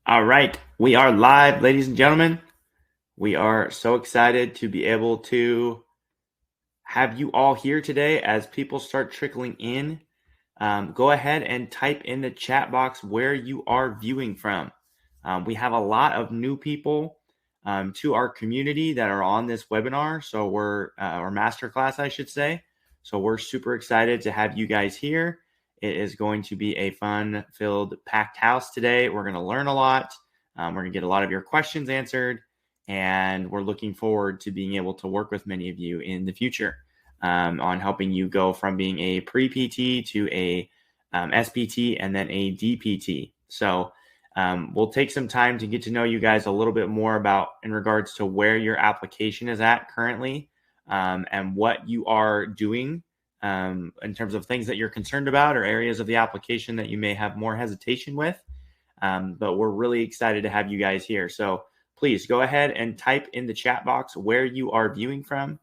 All right, we are live, ladies and gentlemen. We are so excited to be able to have you all here today as people start trickling in. Go ahead and type in the chat box where you are viewing from. We have a lot of new people to our community that are on this webinar. So we're, or masterclass, I should say. So we're super excited to have you guys here. It is going to be a fun-filled, packed house today. We're going to learn a lot. We're going to get a lot of your questions answered, and we're looking forward to being able to work with many of you in the future on helping you go from being a pre-PT to a SPT and then a DPT. So we'll take some time to get to know you guys a little bit more about in regards to where your application is at currently and what you are doing in terms of things that you're concerned about or areas of the application that you may have more hesitation with. But we're really excited to have you guys here. So please go ahead and type in the chat box where you are viewing from.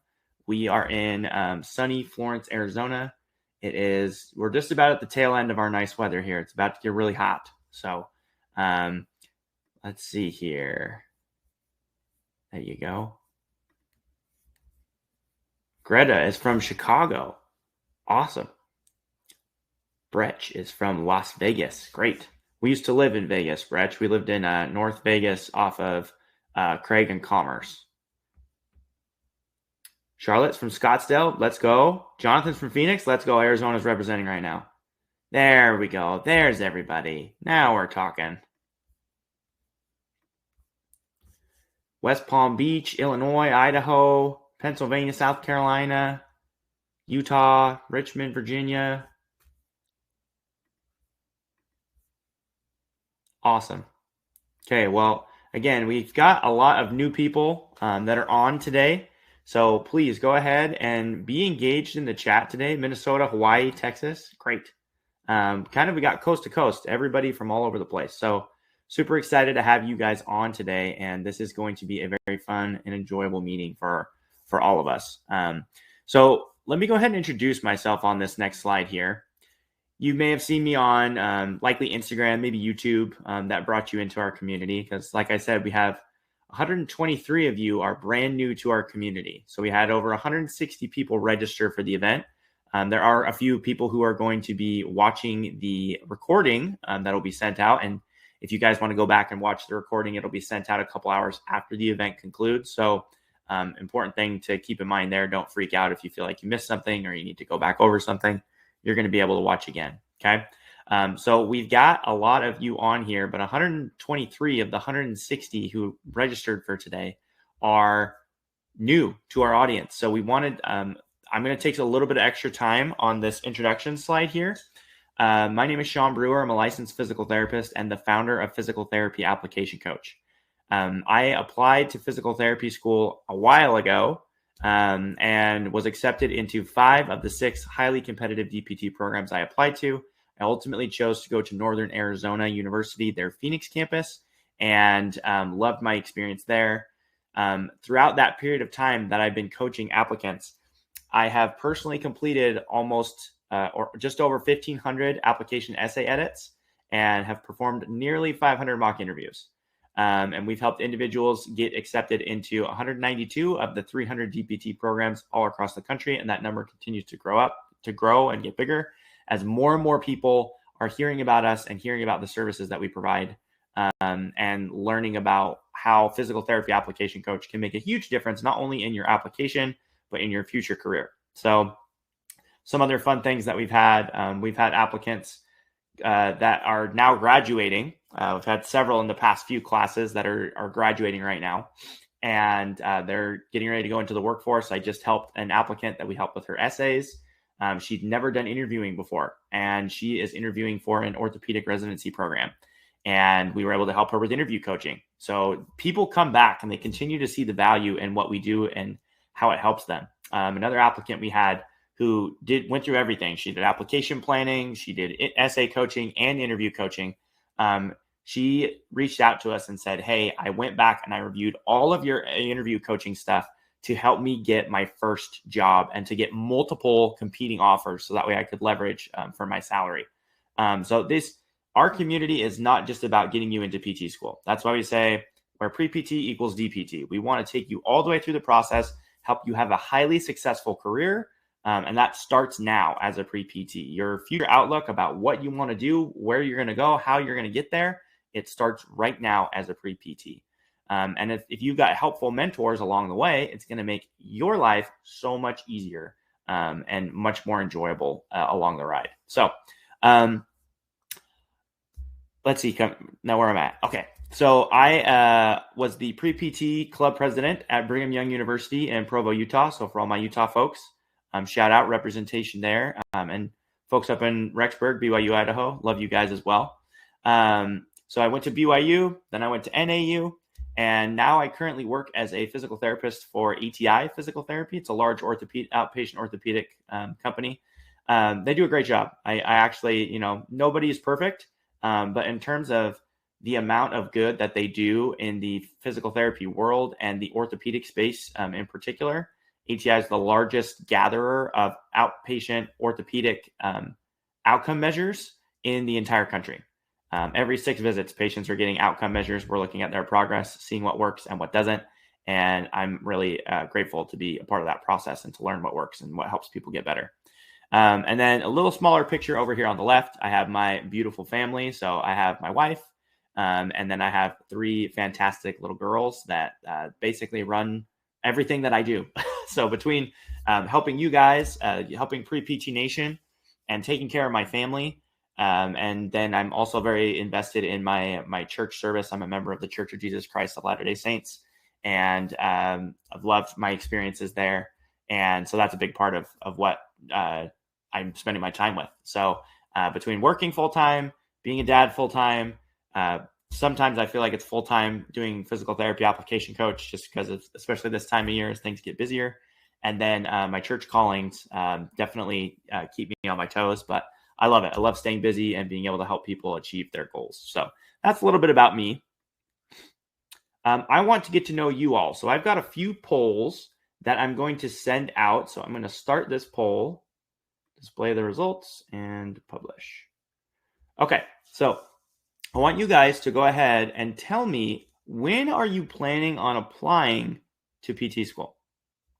We are in sunny Florence, Arizona. We're just about at the tail end of our nice weather here. It's about to get really hot. So let's see here. There you go. Greta is from Chicago. Awesome. Brecht is from Las Vegas. Great. We used to live in Vegas, Brecht. We lived in North Vegas off of Craig and Commerce. Charlotte's from Scottsdale. Let's go. Jonathan's from Phoenix. Let's go. Arizona's representing right now. There we go. There's everybody. Now we're talking. West Palm Beach, Illinois, Idaho, Pennsylvania, South Carolina, Utah, Richmond, Virginia. Awesome. Okay, well, again, we've got a lot of new people that are on today. So please go ahead and be engaged in the chat today. Minnesota, Hawaii, Texas. Great. We got coast to coast, everybody from all over the place. So super excited to have you guys on today. And this is going to be a very fun and enjoyable meeting for all of us. So let me go ahead and introduce myself on this next slide here. You may have seen me on likely Instagram, maybe YouTube, that brought you into our community. Because like I said, we have 123 of you are brand new to our community. So we had over 160 people register for the event. There are a few people who are going to be watching the recording that'll be sent out. And if you guys want to go back and watch the recording, it'll be sent out a couple hours after the event concludes. So important thing to keep in mind there. Don't freak out if you feel like you missed something or you need to go back over something. You're going to be able to watch again. Okay. So we've got a lot of you on here, but 123 of the 160 who registered for today are new to our audience. So we wanted, I'm going to take a little bit of extra time on this introduction slide here. My name is Sean Brewer. I'm a licensed physical therapist and the founder of Physical Therapy Application Coach. I applied to physical therapy school a while ago and was accepted into 5 of the 6 highly competitive DPT programs I applied to. I ultimately chose to go to Northern Arizona University, their Phoenix campus, and loved my experience there. Throughout that period of time that I've been coaching applicants, I have personally completed almost or just over 1,500 application essay edits and have performed nearly 500 mock interviews. And we've helped individuals get accepted into 192 of the 300 DPT programs all across the country. And that number continues to grow and get bigger as more and more people are hearing about us and hearing about the services that we provide and learning about how physical therapy application coach can make a huge difference, not only in your application, but in your future career. So some other fun things that we've had applicants that are now graduating. We've had several in the past few classes that are graduating right now, and they're getting ready to go into the workforce. I just helped an applicant that we helped with her essays. She'd never done interviewing before, and she is interviewing for an orthopedic residency program. And we were able to help her with interview coaching. So people come back and they continue to see the value in what we do and how it helps them. Another applicant we had who went through everything. She did application planning, she did essay coaching and interview coaching. She reached out to us and said, hey, I went back and I reviewed all of your interview coaching stuff to help me get my first job and to get multiple competing offers so that way I could leverage for my salary. So our community is not just about getting you into PT school. That's why we say where pre-PT equals DPT. We want to take you all the way through the process, help you have a highly successful career. And that starts now as a pre-PT. Your future outlook about what you want to do, where you're going to go, how you're going to get there, it starts right now as a pre-PT. And if you've got helpful mentors along the way, it's going to make your life so much easier and much more enjoyable along the ride. So let's see now where I'm at. Okay. So I was the pre-PT club president at Brigham Young University in Provo, Utah. So for all my Utah folks, shout out representation there. And folks up in Rexburg, BYU, Idaho, love you guys as well. So I went to BYU, then I went to NAU, and now I currently work as a physical therapist for ATI Physical Therapy. It's a large outpatient orthopedic company. They do a great job. I actually, nobody is perfect, but in terms of the amount of good that they do in the physical therapy world and the orthopedic space in particular, ATI is the largest gatherer of outpatient orthopedic outcome measures in the entire country. Every 6 visits, patients are getting outcome measures. We're looking at their progress, seeing what works and what doesn't. And I'm really grateful to be a part of that process and to learn what works and what helps people get better. And then a little smaller picture over here on the left, I have my beautiful family. So I have my wife, and then I have 3 fantastic little girls that basically run everything that I do. So between helping you guys, helping Pre-PT Nation, and taking care of my family, and then I'm also very invested in my church service. I'm a member of the Church of Jesus Christ of Latter-day Saints, and I've loved my experiences there. And so that's a big part of what I'm spending my time with. So between working full-time, being a dad full-time, sometimes I feel like it's full-time doing physical therapy application coach, just because of, especially this time of year as things get busier. And then my church callings definitely keep me on my toes, but I love it. I love staying busy and being able to help people achieve their goals. So that's a little bit about me. I want to get to know you all. So I've got a few polls that I'm going to send out. So I'm going to start this poll, display the results, and publish. Okay, so I want you guys to go ahead and tell me, when are you planning on applying to PT school?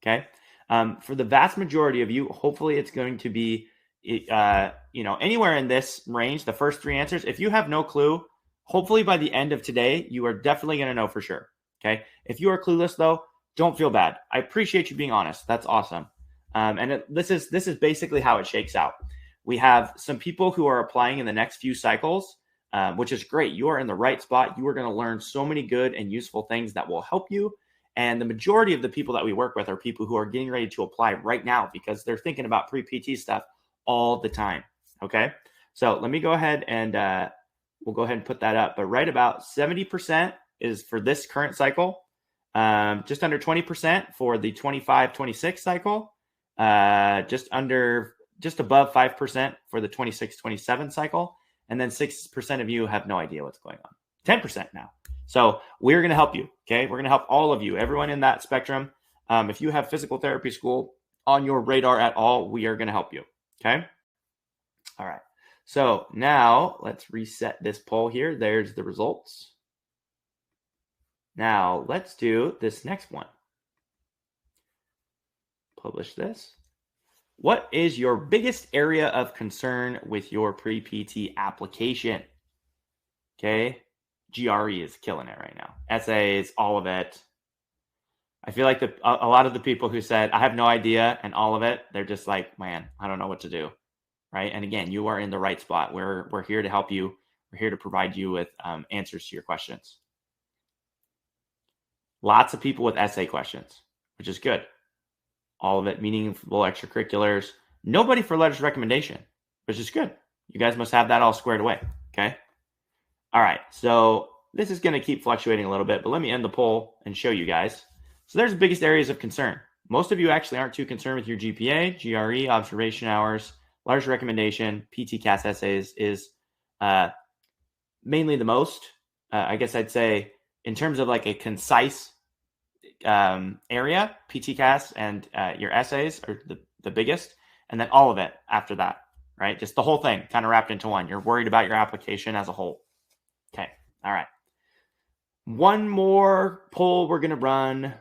Okay, for the vast majority of you, hopefully it's going to be anywhere in this range, the first 3 answers. If you have no clue, hopefully by the end of today, you are definitely going to know for sure. Okay. If you are clueless though, don't feel bad. I appreciate you being honest. That's awesome. This is basically how it shakes out. We have some people who are applying in the next few cycles, which is great. You are in the right spot. You are going to learn so many good and useful things that will help you. And the majority of the people that we work with are people who are getting ready to apply right now because they're thinking about pre-PT stuff all the time. Okay. So let me go ahead and we'll go ahead and put that up. But right about 70% is for this current cycle. Just under 20% for the 25-26 cycle. Just above 5% for the 26-27 cycle. And then 6% of you have no idea what's going on. 10% now. So we're going to help you. Okay. We're going to help all of you, everyone in that spectrum. If you have physical therapy school on your radar at all, we are going to help you. Okay. All right. So now let's reset this poll here. There's the results. Now let's do this next one. Publish this. What is your biggest area of concern with your pre-PT application? Okay. GRE is killing it right now. Essays, all of it. I feel like a lot of the people who said, I have no idea, and all of it, they're just like, man, I don't know what to do. Right. And again, you are in the right spot. We're here to help you. We're here to provide you with answers to your questions. Lots of people with essay questions, which is good. All of it meaningful extracurriculars. Nobody for letters of recommendation, which is good. You guys must have that all squared away. Okay. All right. So this is going to keep fluctuating a little bit, but let me end the poll and show you guys. So there's the biggest areas of concern. Most of you actually aren't too concerned with your GPA, GRE, observation hours. Letters of recommendation, PTCAS essays is mainly the most. I guess I'd say in terms of like a concise area, PTCAS and your essays are the biggest, and then all of it after that. right? Just the whole thing kind of wrapped into one. You're worried about your application as a whole. Okay. All right. One more poll we're going to run.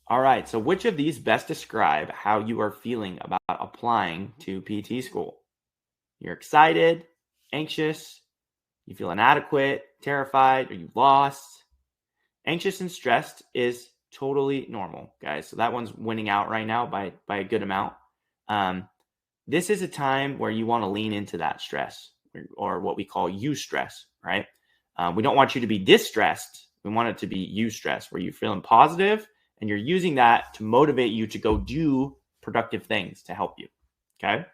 All right. So which of these best describe how you are feeling about applying to PT school? You're excited, anxious, you feel inadequate, terrified, or you lost. Anxious and stressed is totally normal, guys. So that one's winning out right now by a good amount. This is a time where you want to lean into that stress, or what we call eustress, right? We don't want you to be distressed. We want it to be eustress, where you're feeling positive and you're using that to motivate you to go do productive things to help you. Okay.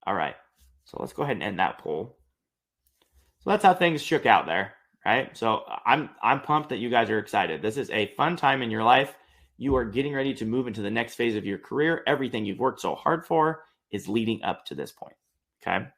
All right. So let's go ahead and end that poll. So that's how things shook out there, right? So I'm pumped that you guys are excited. This is a fun time in your life. You are getting ready to move into the next phase of your career. Everything you've worked so hard for is leading up to this point. Okay.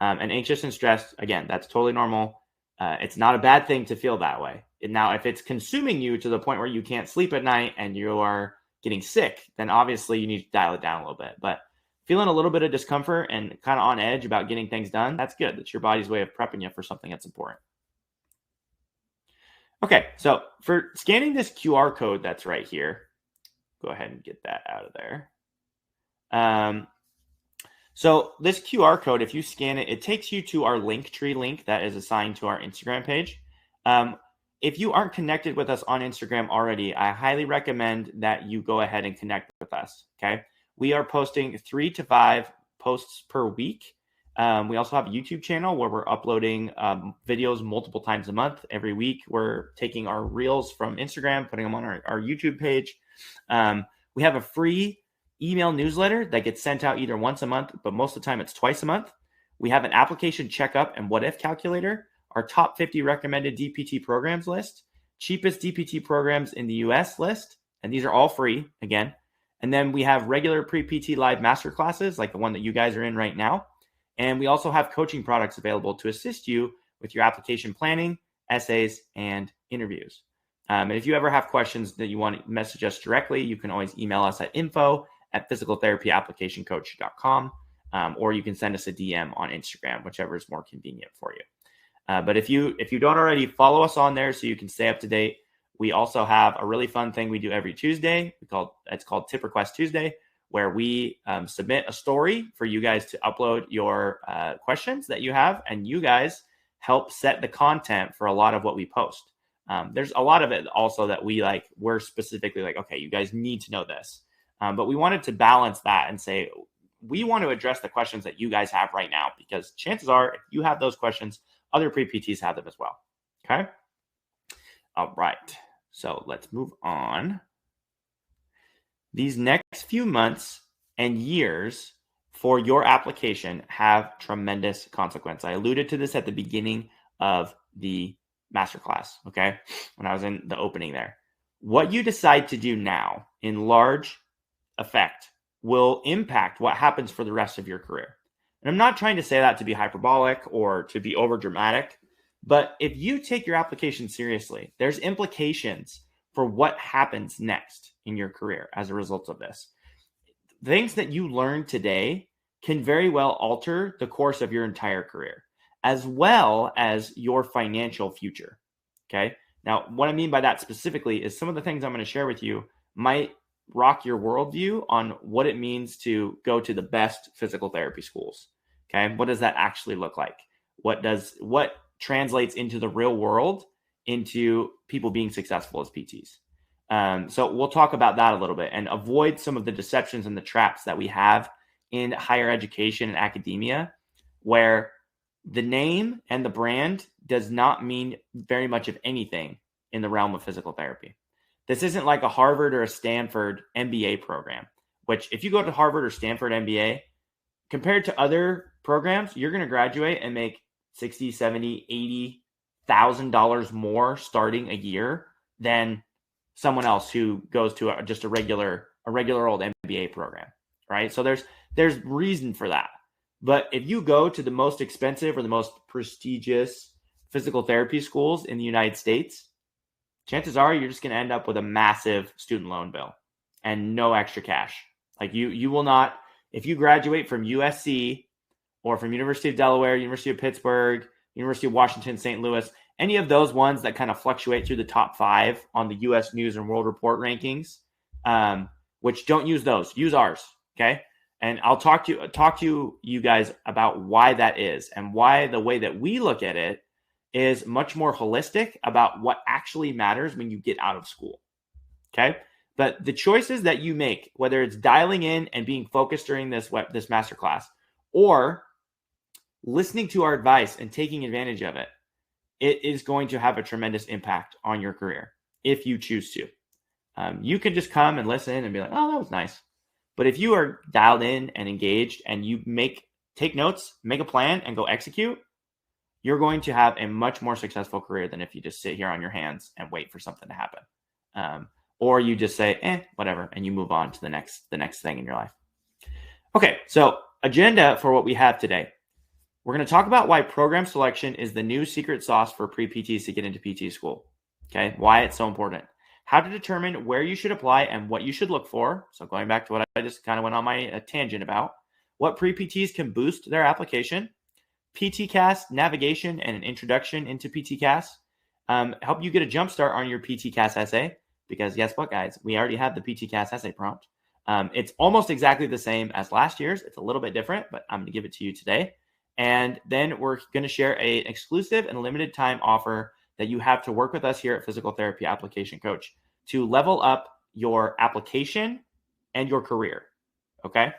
And anxious and stressed, again, that's totally normal. It's not a bad thing to feel that way. And now, if it's consuming you to the point where you can't sleep at night and you are getting sick, then obviously you need to dial it down a little bit. But feeling a little bit of discomfort and kind of on edge about getting things done, that's good. That's your body's way of prepping you for something that's important. Okay, so for scanning this QR code that's right here, go ahead and get that out of there. So this QR code, if you scan it, it takes you to our Linktree link that is assigned to our Instagram page. If you aren't connected with us on Instagram already, I highly recommend that you go ahead and connect with us, okay? We are posting 3 to 5 posts per week. We also have a YouTube channel where we're uploading videos multiple times a month. Every week, we're taking our reels from Instagram, putting them on our YouTube page. We have a free email newsletter that gets sent out either once a month, but most of the time it's twice a month. We have an application checkup and what if calculator, our top 50 recommended DPT programs list, cheapest DPT programs in the US list, and these are all free again. And then we have regular Pre-PT live masterclasses like the one that you guys are in right now. And we also have coaching products available to assist you with your application planning, essays, and interviews. And if you ever have questions that you want to message us directly, you can always email us at info@physicaltherapyapplicationcoach.com, or you can send us a DM on Instagram, whichever is more convenient for you. But if you don't already follow us on there so you can stay up to date, we also have a really fun thing we do every Tuesday. It's called Tip Request Tuesday, where we submit a story for you guys to upload your questions that you have, and you guys help set the content for a lot of what we post. There's a lot of it also that we're specifically like, okay, you guys need to know this. But we wanted to balance that and say, we want to address the questions that you guys have right now, because chances are, if you have those questions, other pre-PTs have them as well. Okay. All right. So let's move on. These next few months and years for your application have tremendous consequence. I alluded to this at the beginning of the masterclass, okay, when I was in the opening there. What you decide to do now in large effect will impact what happens for the rest of your career. And I'm not trying to say that to be hyperbolic or to be over dramatic, but if you take your application seriously, there's implications for what happens next in your career as a result of this. Things that you learn today can very well alter the course of your entire career, as well as your financial future. Okay. Now, what I mean by that specifically is some of the things I'm going to share with you might rock your worldview on what it means to go to the best physical therapy schools. Okay. What does that actually look like? What translates into the real world into people being successful as PTs? So we'll talk about that a little bit and avoid some of the deceptions and the traps that we have in higher education and academia, where the name and the brand does not mean very much of anything in the realm of physical therapy. This isn't like a Harvard or a Stanford MBA program, which if you go to Harvard or Stanford MBA, compared to other programs, you're going to graduate and make $60, $70, $80,000 more starting a year than someone else who goes to just a regular old MBA program, right? So there's reason for that. But if you go to the most expensive or the most prestigious physical therapy schools in the United States, chances are you're just going to end up with a massive student loan bill and no extra cash, Like you will not, if you graduate from USC or from University of Delaware, University of Pittsburgh, University of Washington, St. Louis, any of those ones that kind of fluctuate through the top 5 on the US News and World Report rankings, which don't use those, use ours. Okay. And I'll talk to you guys about why that is and why the way that we look at it is much more holistic about what actually matters when you get out of school. Okay. But the choices that you make, whether it's dialing in and being focused during this masterclass or listening to our advice and taking advantage of it, it is going to have a tremendous impact on your career if you choose to. You can just come and listen and be like, oh, that was nice. But if you are dialed in and engaged and you take notes, make a plan and go execute, you're going to have a much more successful career than if you just sit here on your hands and wait for something to happen. Or you just say, whatever, and you move on to the next thing in your life. Okay, so agenda for what we have today. We're going to talk about why program selection is the new secret sauce for pre-PTs to get into PT school. Okay, why it's so important. How to determine where you should apply and what you should look for. So going back to what I just kind of went on my tangent about. What pre-PTs can boost their application. PTCAS navigation and an introduction into PTCAS. Help you get a jump start on your PTCAS essay. Because guess what, guys? We already have the PTCAS essay prompt. It's almost exactly the same as last year's. It's a little bit different, but I'm going to give it to you today. And then we're going to share an exclusive and limited time offer that you have to work with us here at Physical Therapy Application Coach to level up your application and your career. Okay?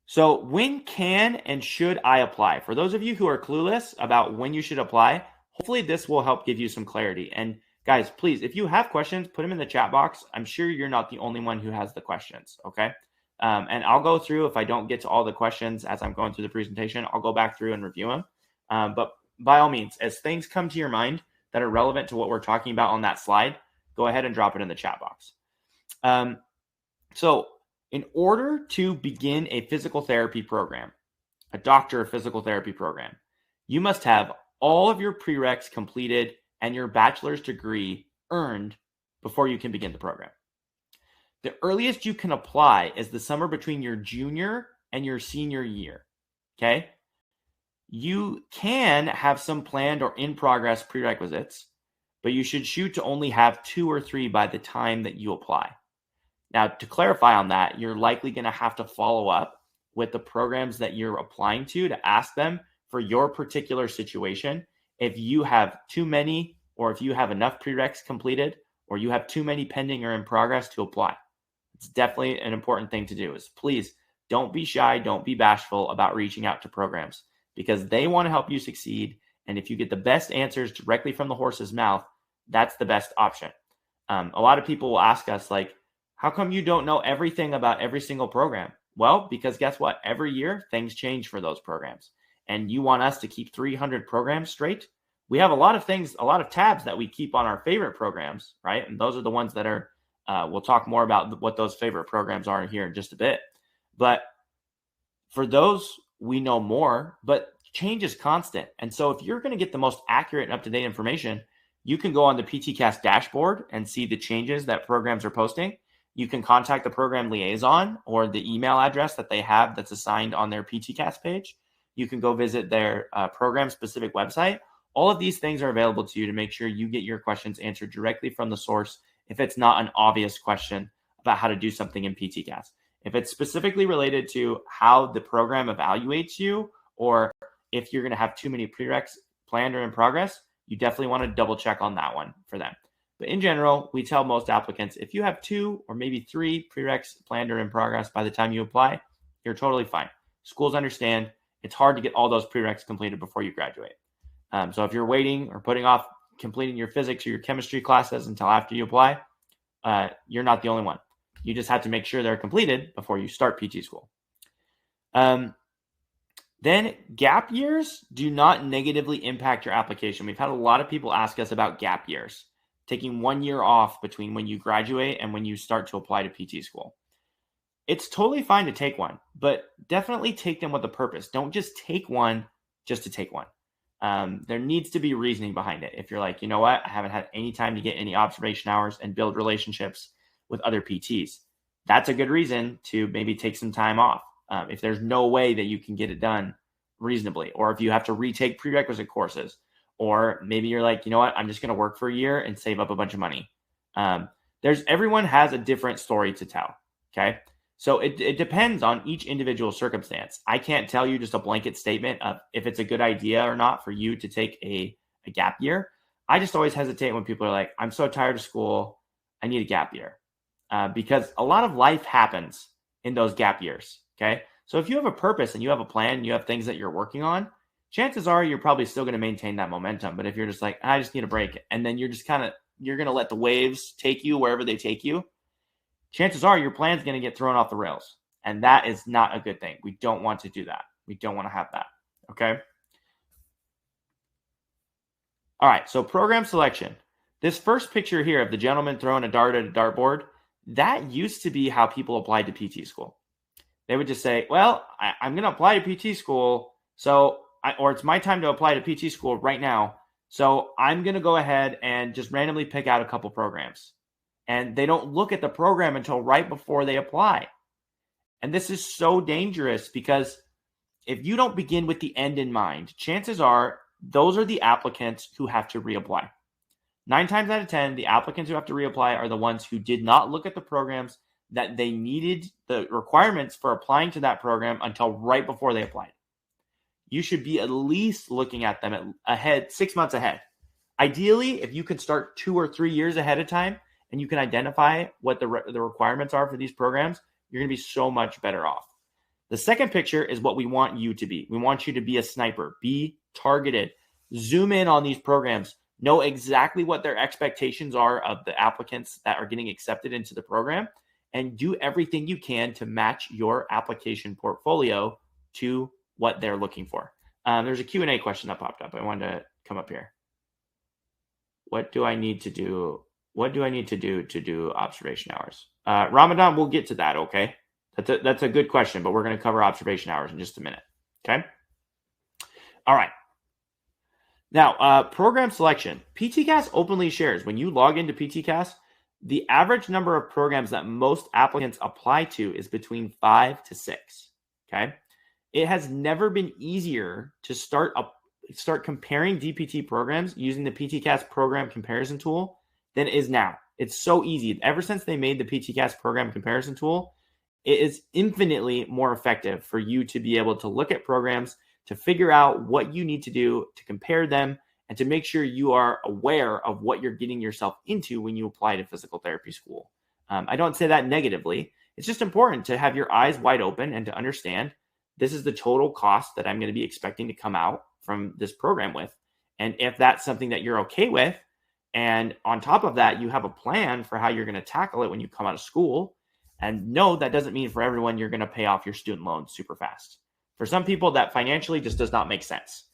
So when can and should I apply? For those of you who are clueless about when you should apply, hopefully this will help give you some clarity. And guys, please, if you have questions, put them in the chat box. I'm sure you're not the only one who has the questions, okay? And I'll go through, if I don't get to all the questions as I'm going through the presentation, I'll go back through and review them. But by all means, as things come to your mind that are relevant to what we're talking about on that slide, go ahead and drop it in the chat box. So in order to begin a physical therapy program, a doctor of physical therapy program, you must have all of your prereqs completed and your bachelor's degree earned before you can begin the program. The earliest you can apply is the summer between your junior and your senior year, okay? You can have some planned or in progress prerequisites, but you should shoot to only have 2 or 3 by the time that you apply. Now, to clarify on that, you're likely going to have to follow up with the programs that you're applying to ask them for your particular situation. If you have too many, or if you have enough prereqs completed, or you have too many pending or in progress to apply. It's definitely an important thing to do is please don't be shy, don't be bashful about reaching out to programs because they want to help you succeed. And if you get the best answers directly from the horse's mouth, that's the best option. A lot of people will ask us like, how come you don't know everything about every single program? Well, because guess what? Every year things change for those programs. And you want us to keep 300 programs straight? We have a lot of things, a lot of tabs that we keep on our favorite programs, right? And those are the ones that are, we'll talk more about what those favorite programs are here in just a bit. But for those, we know more, but change is constant. And so if you're going to get the most accurate and up-to-date information, you can go on the PTCAS dashboard and see the changes that programs are posting. You can contact the program liaison or the email address that they have that's assigned on their PTCAS page. You can go visit their program-specific website. All of these things are available to you to make sure you get your questions answered directly from the source if it's not an obvious question about how to do something in PTCAS. If it's specifically related to how the program evaluates you or if you're going to have too many prereqs planned or in progress, you definitely want to double check on that one for them. But in general, we tell most applicants, if you have 2 or maybe 3 prereqs planned or in progress by the time you apply, you're totally fine. Schools understand it's hard to get all those prereqs completed before you graduate. So if you're waiting or putting off completing your physics or your chemistry classes until after you apply, you're not the only one. You just have to make sure they're completed before you start PT school. Then gap years do not negatively impact your application. We've had a lot of people ask us about gap years, taking 1 year off between when you graduate and when you start to apply to PT school. It's totally fine to take one, but definitely take them with a purpose. Don't just take one just to take one. There needs to be reasoning behind it. If you're like, you know what, I haven't had any time to get any observation hours and build relationships with other PTs. That's a good reason to maybe take some time off if there's no way that you can get it done reasonably, or if you have to retake prerequisite courses, or maybe you're like, you know what, I'm just going to work for a year and save up a bunch of money. Everyone has a different story to tell. Okay. So it depends on each individual circumstance. I can't tell you just a blanket statement of if it's a good idea or not for you to take a gap year. I just always hesitate when people are like, I'm so tired of school, I need a gap year. Because a lot of life happens in those gap years. Okay. So if you have a purpose and you have a plan, you have things that you're working on, chances are you're probably still going to maintain that momentum. But if you're just like, I just need a break, and then you're going to let the waves take you wherever they take you, chances are your plan's going to get thrown off the rails. And that is not a good thing. We don't want to do that. We don't want to have that. Okay. All right. So program selection. This first picture here of the gentleman throwing a dart at a dartboard, that used to be how people applied to PT school. They would just say, well, I'm going to apply to PT school. Or it's my time to apply to PT school right now. So I'm going to go ahead and just randomly pick out a couple programs. And they don't look at the program until right before they apply. And this is so dangerous because if you don't begin with the end in mind, chances are those are the applicants who have to reapply. 9 times out of 10, the applicants who have to reapply are the ones who did not look at the programs that they needed, the requirements for applying to that program until right before they applied. You should be at least looking at them ahead, 6 months ahead. Ideally, if you can start 2 or 3 years ahead of time and you can identify what the requirements are for these programs, you're going to be so much better off. The second picture is what we want you to be. We want you to be a sniper, be targeted, zoom in on these programs, know exactly what their expectations are of the applicants that are getting accepted into the program, and do everything you can to match your application portfolio to what they're looking for. There's a Q&A question that popped up. I wanted to come up here. What do I need to do? What do I need to do observation hours? Ramadan, we'll get to that, okay? That's a good question, but we're going to cover observation hours in just a minute, okay? All right. Now, program selection. PTCAS openly shares when you log into PTCAS, the average number of programs that most applicants apply to is between 5 to 6, okay? It has never been easier to start comparing DPT programs using the PTCAS program comparison tool than it is now. It's so easy. Ever since they made the PTCAS program comparison tool, it is infinitely more effective for you to be able to look at programs, to figure out what you need to do to compare them, and to make sure you are aware of what you're getting yourself into when you apply to physical therapy school. I don't say that negatively. It's just important to have your eyes wide open and to understand this is the total cost that I'm going to be expecting to come out from this program with. And if that's something that you're okay with, and on top of that, you have a plan for how you're going to tackle it when you come out of school. And no, that doesn't mean for everyone you're going to pay off your student loans super fast. For some people, that financially just does not make sense.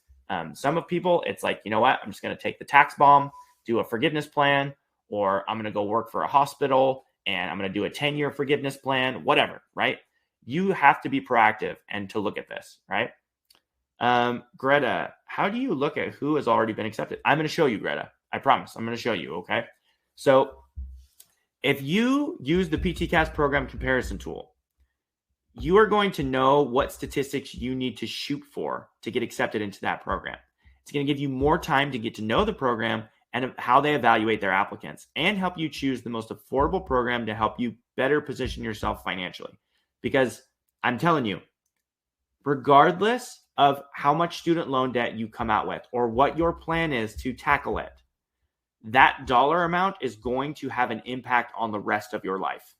Some of people, it's like, you know what, I'm just going to take the tax bomb, do a forgiveness plan, or I'm going to go work for a hospital and I'm going to do a 10-year forgiveness plan, whatever, right? You have to be proactive and to look at this, right? Greta, how do you look at who has already been accepted? I'm going to show you, Greta. I promise. I'm going to show you, okay? So if you use the PTCAS program comparison tool, you are going to know what statistics you need to shoot for to get accepted into that program. It's going to give you more time to get to know the program and how they evaluate their applicants and help you choose the most affordable program to help you better position yourself financially. Because I'm telling you, regardless of how much student loan debt you come out with or what your plan is to tackle it, that dollar amount is going to have an impact on the rest of your life.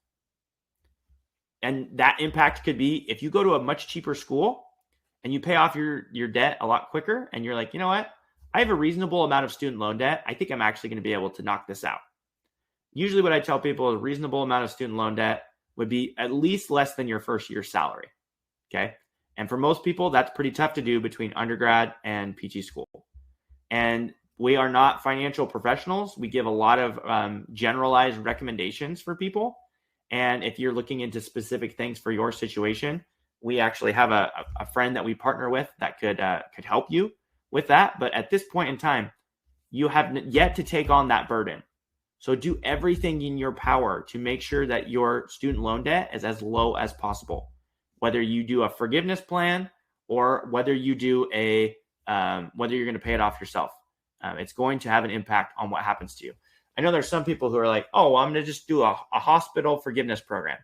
And that impact could be if you go to a much cheaper school and you pay off your debt a lot quicker and you're like, you know what? I have a reasonable amount of student loan debt. I think I'm actually going to be able to knock this out. Usually what I tell people is a reasonable amount of student loan debt would be at least less than your first year's salary. Okay. And for most people, that's pretty tough to do between undergrad and PT school. And we are not financial professionals. We give a lot of generalized recommendations for people. And if you're looking into specific things for your situation, we actually have a friend that we partner with that could help you with that. But at this point in time, you have yet to take on that burden. So do everything in your power to make sure that your student loan debt is as low as possible. Whether you do a forgiveness plan or whether you do whether you're going to pay it off yourself, it's going to have an impact on what happens to you. I know there's some people who are like, oh, well, I'm going to just do a hospital forgiveness program.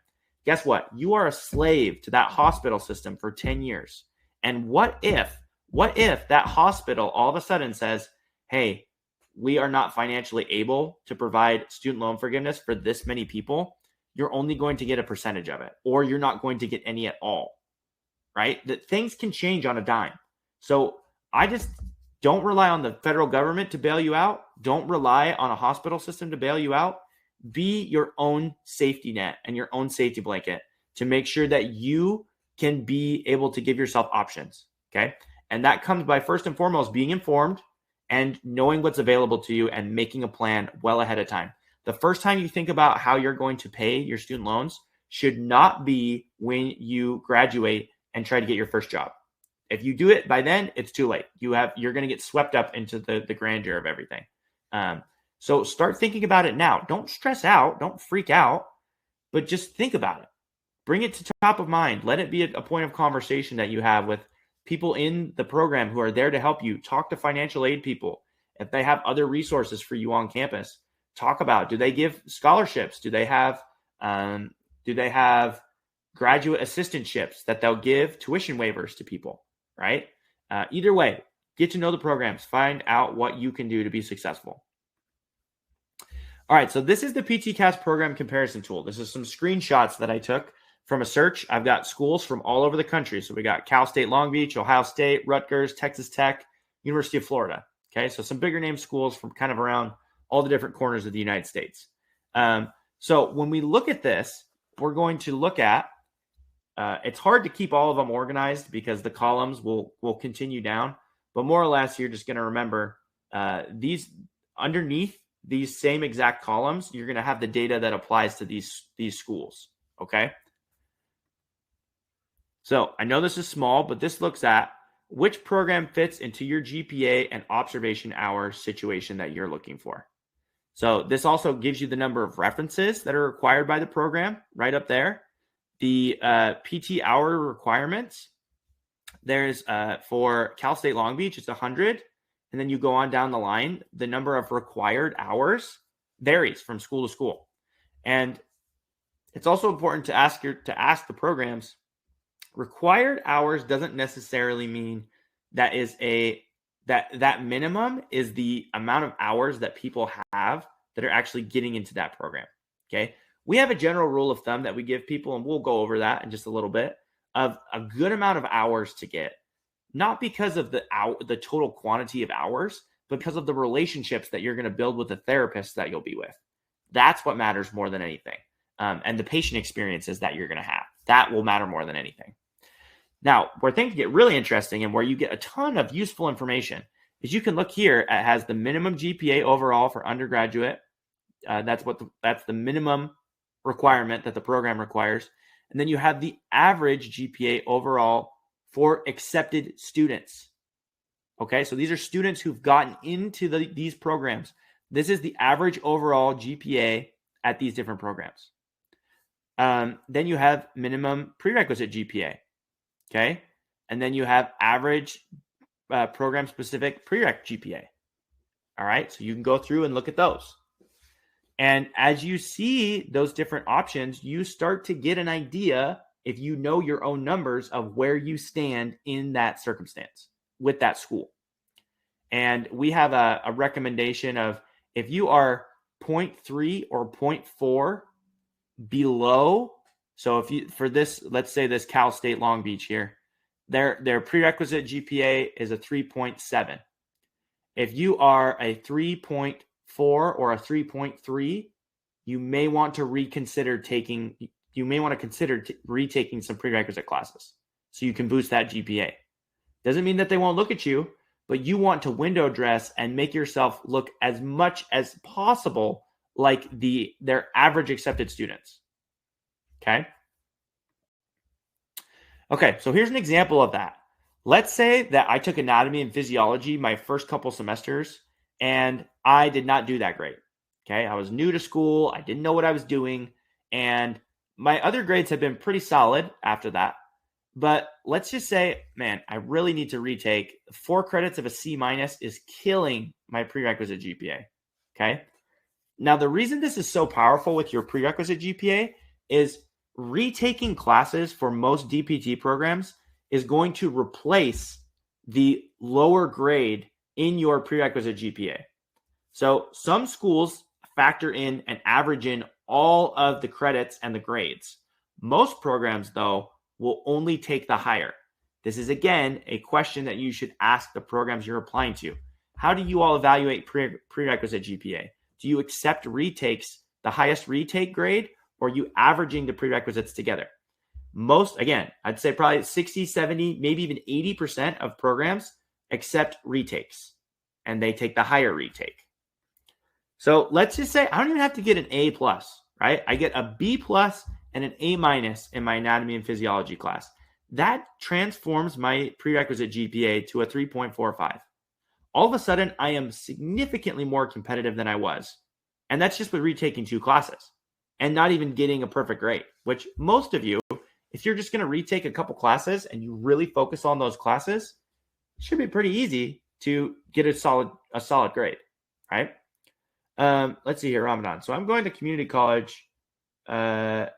Guess what? You are a slave to that hospital system for 10 years. And what if that hospital all of a sudden says, hey, we are not financially able to provide student loan forgiveness for this many people. You're only going to get a percentage of it, or you're not going to get any at all, right? That things can change on a dime. So I just don't rely on the federal government to bail you out. Don't rely on a hospital system to bail you out. Be your own safety net and your own safety blanket to make sure that you can be able to give yourself options, okay? And that comes by first and foremost being informed and knowing what's available to you and making a plan well ahead of time. The first time you think about how you're going to pay your student loans should not be when you graduate and try to get your first job. If you do it by then, it's too late. You're going to get swept up into the grandeur of everything. So start thinking about it now. Don't stress out. Don't freak out, but just think about it. Bring it to top of mind. Let it be a point of conversation that you have with people in the program who are there to help you. Talk to financial aid people. If they have other resources for you on campus, talk about, do they give scholarships? Do they have graduate assistantships that they'll give tuition waivers to people, right? Either way, get to know the programs. Find out what you can do to be successful. All right, so this is the PTCAS program comparison tool. This is some screenshots that I took from a search. I've got schools from all over the country. So we got Cal State Long Beach, Ohio State, Rutgers, Texas Tech, University of Florida. Okay, so some bigger name schools from kind of around all the different corners of the United States. So when we look at this, we're going to look at, it's hard to keep all of them organized because the columns will continue down, but more or less you're just going to remember these underneath these same exact columns, you're going to have the data that applies to these schools. Okay. So I know this is small, but this looks at which program fits into your GPA and observation hours situation that you're looking for. So this also gives you the number of references that are required by the program right up there. The PT hour requirements, there's for Cal State Long Beach, it's 100. And then you go on down the line, the number of required hours varies from school to school. And it's also important to ask the programs, required hours doesn't necessarily mean that minimum is the amount of hours that people have that are actually getting into that program. Okay. We have a general rule of thumb that we give people, and we'll go over that in just a little bit, of a good amount of hours to get, not because of the total quantity of hours, but because of the relationships that you're going to build with the therapist that you'll be with. That's what matters more than anything. And the patient experiences that you're going to have, that will matter more than anything. Now, where things get really interesting and where you get a ton of useful information is you can look here. It has the minimum GPA overall for undergraduate. That's the minimum requirement that the program requires. And then you have the average GPA overall for accepted students. Okay, so these are students who've gotten into these programs. This is the average overall GPA at these different programs. Then you have minimum prerequisite GPA. Okay, and then you have average program-specific prereq GPA. All right, so you can go through and look at those. And as you see those different options, you start to get an idea, if you know your own numbers, of where you stand in that circumstance with that school. And we have a recommendation of, if you are 0.3 or 0.4 below, so if you, for this, let's say this Cal State Long Beach here, their prerequisite GPA is a 3.7. If you are a 3.4 or a 3.3, you may want to consider retaking some prerequisite classes so you can boost that GPA. Doesn't mean that they won't look at you, but you want to window dress and make yourself look as much as possible like their average accepted students. Okay, so here's an example of that. Let's say that I took anatomy and physiology my first couple semesters and I did not do that great. Okay. I was new to school. I didn't know what I was doing. And my other grades have been pretty solid after that. But let's just say, man, I really need to retake 4 credits of a C minus is killing my prerequisite GPA. Okay. Now, the reason this is so powerful with your prerequisite GPA is retaking classes for most DPT programs is going to replace the lower grade in your prerequisite GPA. So some schools factor in and average in all of the credits and the grades. Most programs, though, will only take the higher. This is, again, a question that you should ask the programs you're applying to. How do you all evaluate prerequisite GPA? Do you accept retakes, the highest retake grade, or are you averaging the prerequisites together? Most, again, I'd say probably 60, 70, maybe even 80% of programs accept retakes, and they take the higher retake. So let's just say I don't even have to get an A+, right? I get a B+ and an A- in my anatomy and physiology class. That transforms my prerequisite GPA to a 3.45. All of a sudden, I am significantly more competitive than I was. And that's just with retaking 2 classes and not even getting a perfect grade, which most of you, if you're just going to retake a couple classes and you really focus on those classes, it should be pretty easy to get a solid grade, right? Let's see here, Ramadan. So I'm going to community college to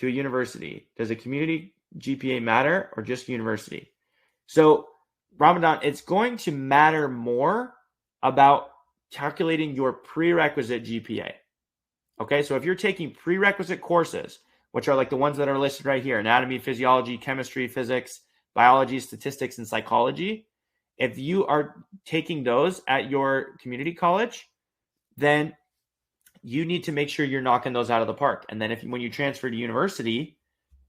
a university. Does a community GPA matter or just university? So Ramadan, it's going to matter more about calculating your prerequisite GPA. Okay, so if you're taking prerequisite courses, which are like the ones that are listed right here, anatomy, physiology, chemistry, physics, biology, statistics, and psychology, if you are taking those at your community college, then you need to make sure you're knocking those out of the park. And then when you transfer to university,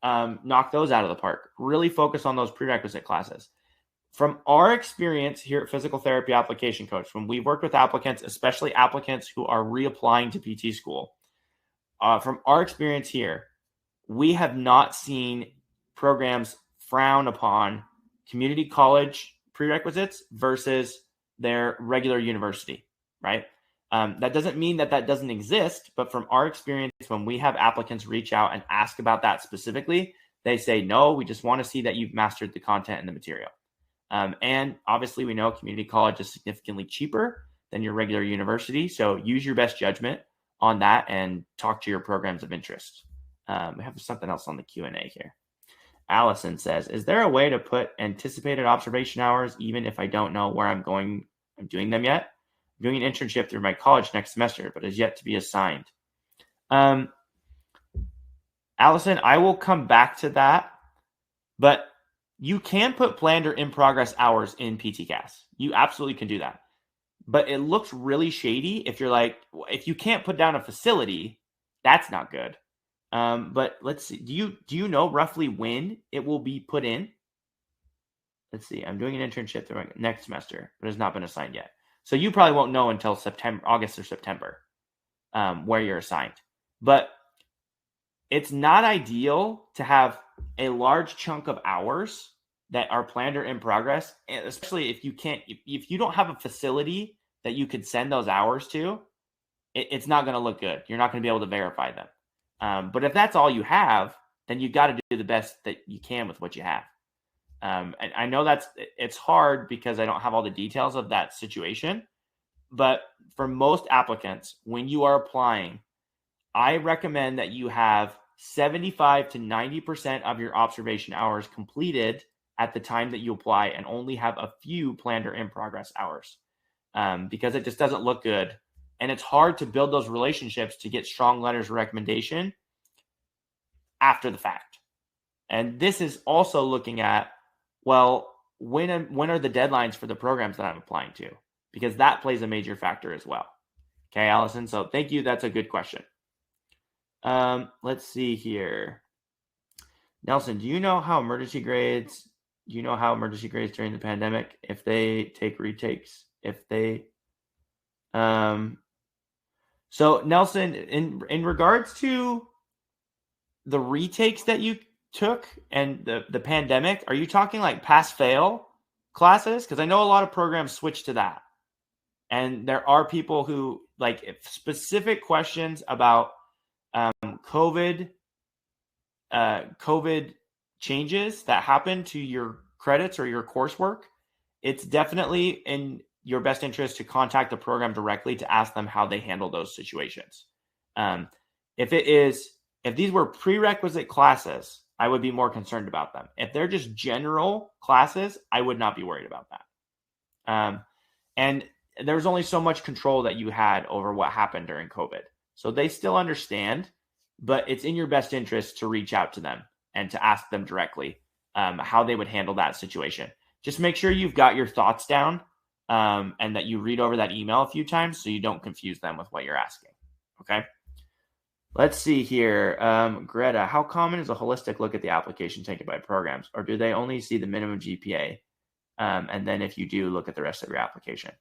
knock those out of the park. Really focus on those prerequisite classes. From our experience here at Physical Therapy Application Coach, when we've worked with applicants, especially applicants who are reapplying to PT school, from our experience here, we have not seen programs frown upon community college prerequisites versus their regular university, right? That doesn't mean that doesn't exist, but from our experience, when we have applicants reach out and ask about that specifically, they say, no, we just want to see that you've mastered the content and the material. And obviously, we know community college is significantly cheaper than your regular university. So use your best judgment on that and talk to your programs of interest. We have something else on the Q&A here. Allison says, is there a way to put anticipated observation hours even if I don't know where I'm doing them yet? I'm doing an internship through my college next semester, but is yet to be assigned. Allison, I will come back to that, but you can put planned or in progress hours in PTCAS. You absolutely can do that. But it looks really shady if you can't put down a facility, that's not good. But let's see. Do you know roughly when it will be put in? Let's see. I'm doing an internship through next semester, but it's not been assigned yet. So you probably won't know until August or September, where you're assigned. But it's not ideal to have a large chunk of hours that are planned or in progress, especially if you don't have a facility that you could send those hours to, it's not going to look good. You're not going to be able to verify them. But if that's all you have, then you got to do the best that you can with what you have. And I know it's hard because I don't have all the details of that situation. But for most applicants, when you are applying, I recommend that you have 75 to 90% of your observation hours completed at the time that you apply and only have a few planned or in progress hours, because it just doesn't look good. And it's hard to build those relationships to get strong letters of recommendation after the fact. And this is also looking at, well, when are the deadlines for the programs that I'm applying to? Because that plays a major factor as well. Okay, Allison. So thank you. That's a good question. Let's see here. Nelson, do you know how emergency grades during the pandemic, if they take retakes, so Nelson, in regards to the retakes that you took and the pandemic, are you talking like pass fail classes? Because I know a lot of programs switch to that. And there are people who like if specific questions about COVID changes that happen to your credits or your coursework. It's definitely in your best interest to contact the program directly to ask them how they handle those situations. If these were prerequisite classes, I would be more concerned about them. If they're just general classes, I would not be worried about that. And there's only so much control that you had over what happened during COVID. So they still understand, but it's in your best interest to reach out to them and to ask them directly how they would handle that situation. Just make sure you've got your thoughts down and that you read over that email a few times so you don't confuse them with what you're asking. Okay. Let's see here. Greta, how common is a holistic look at the application taken by programs, or do they only see the minimum GPA? And then if you do, look at the rest of your application.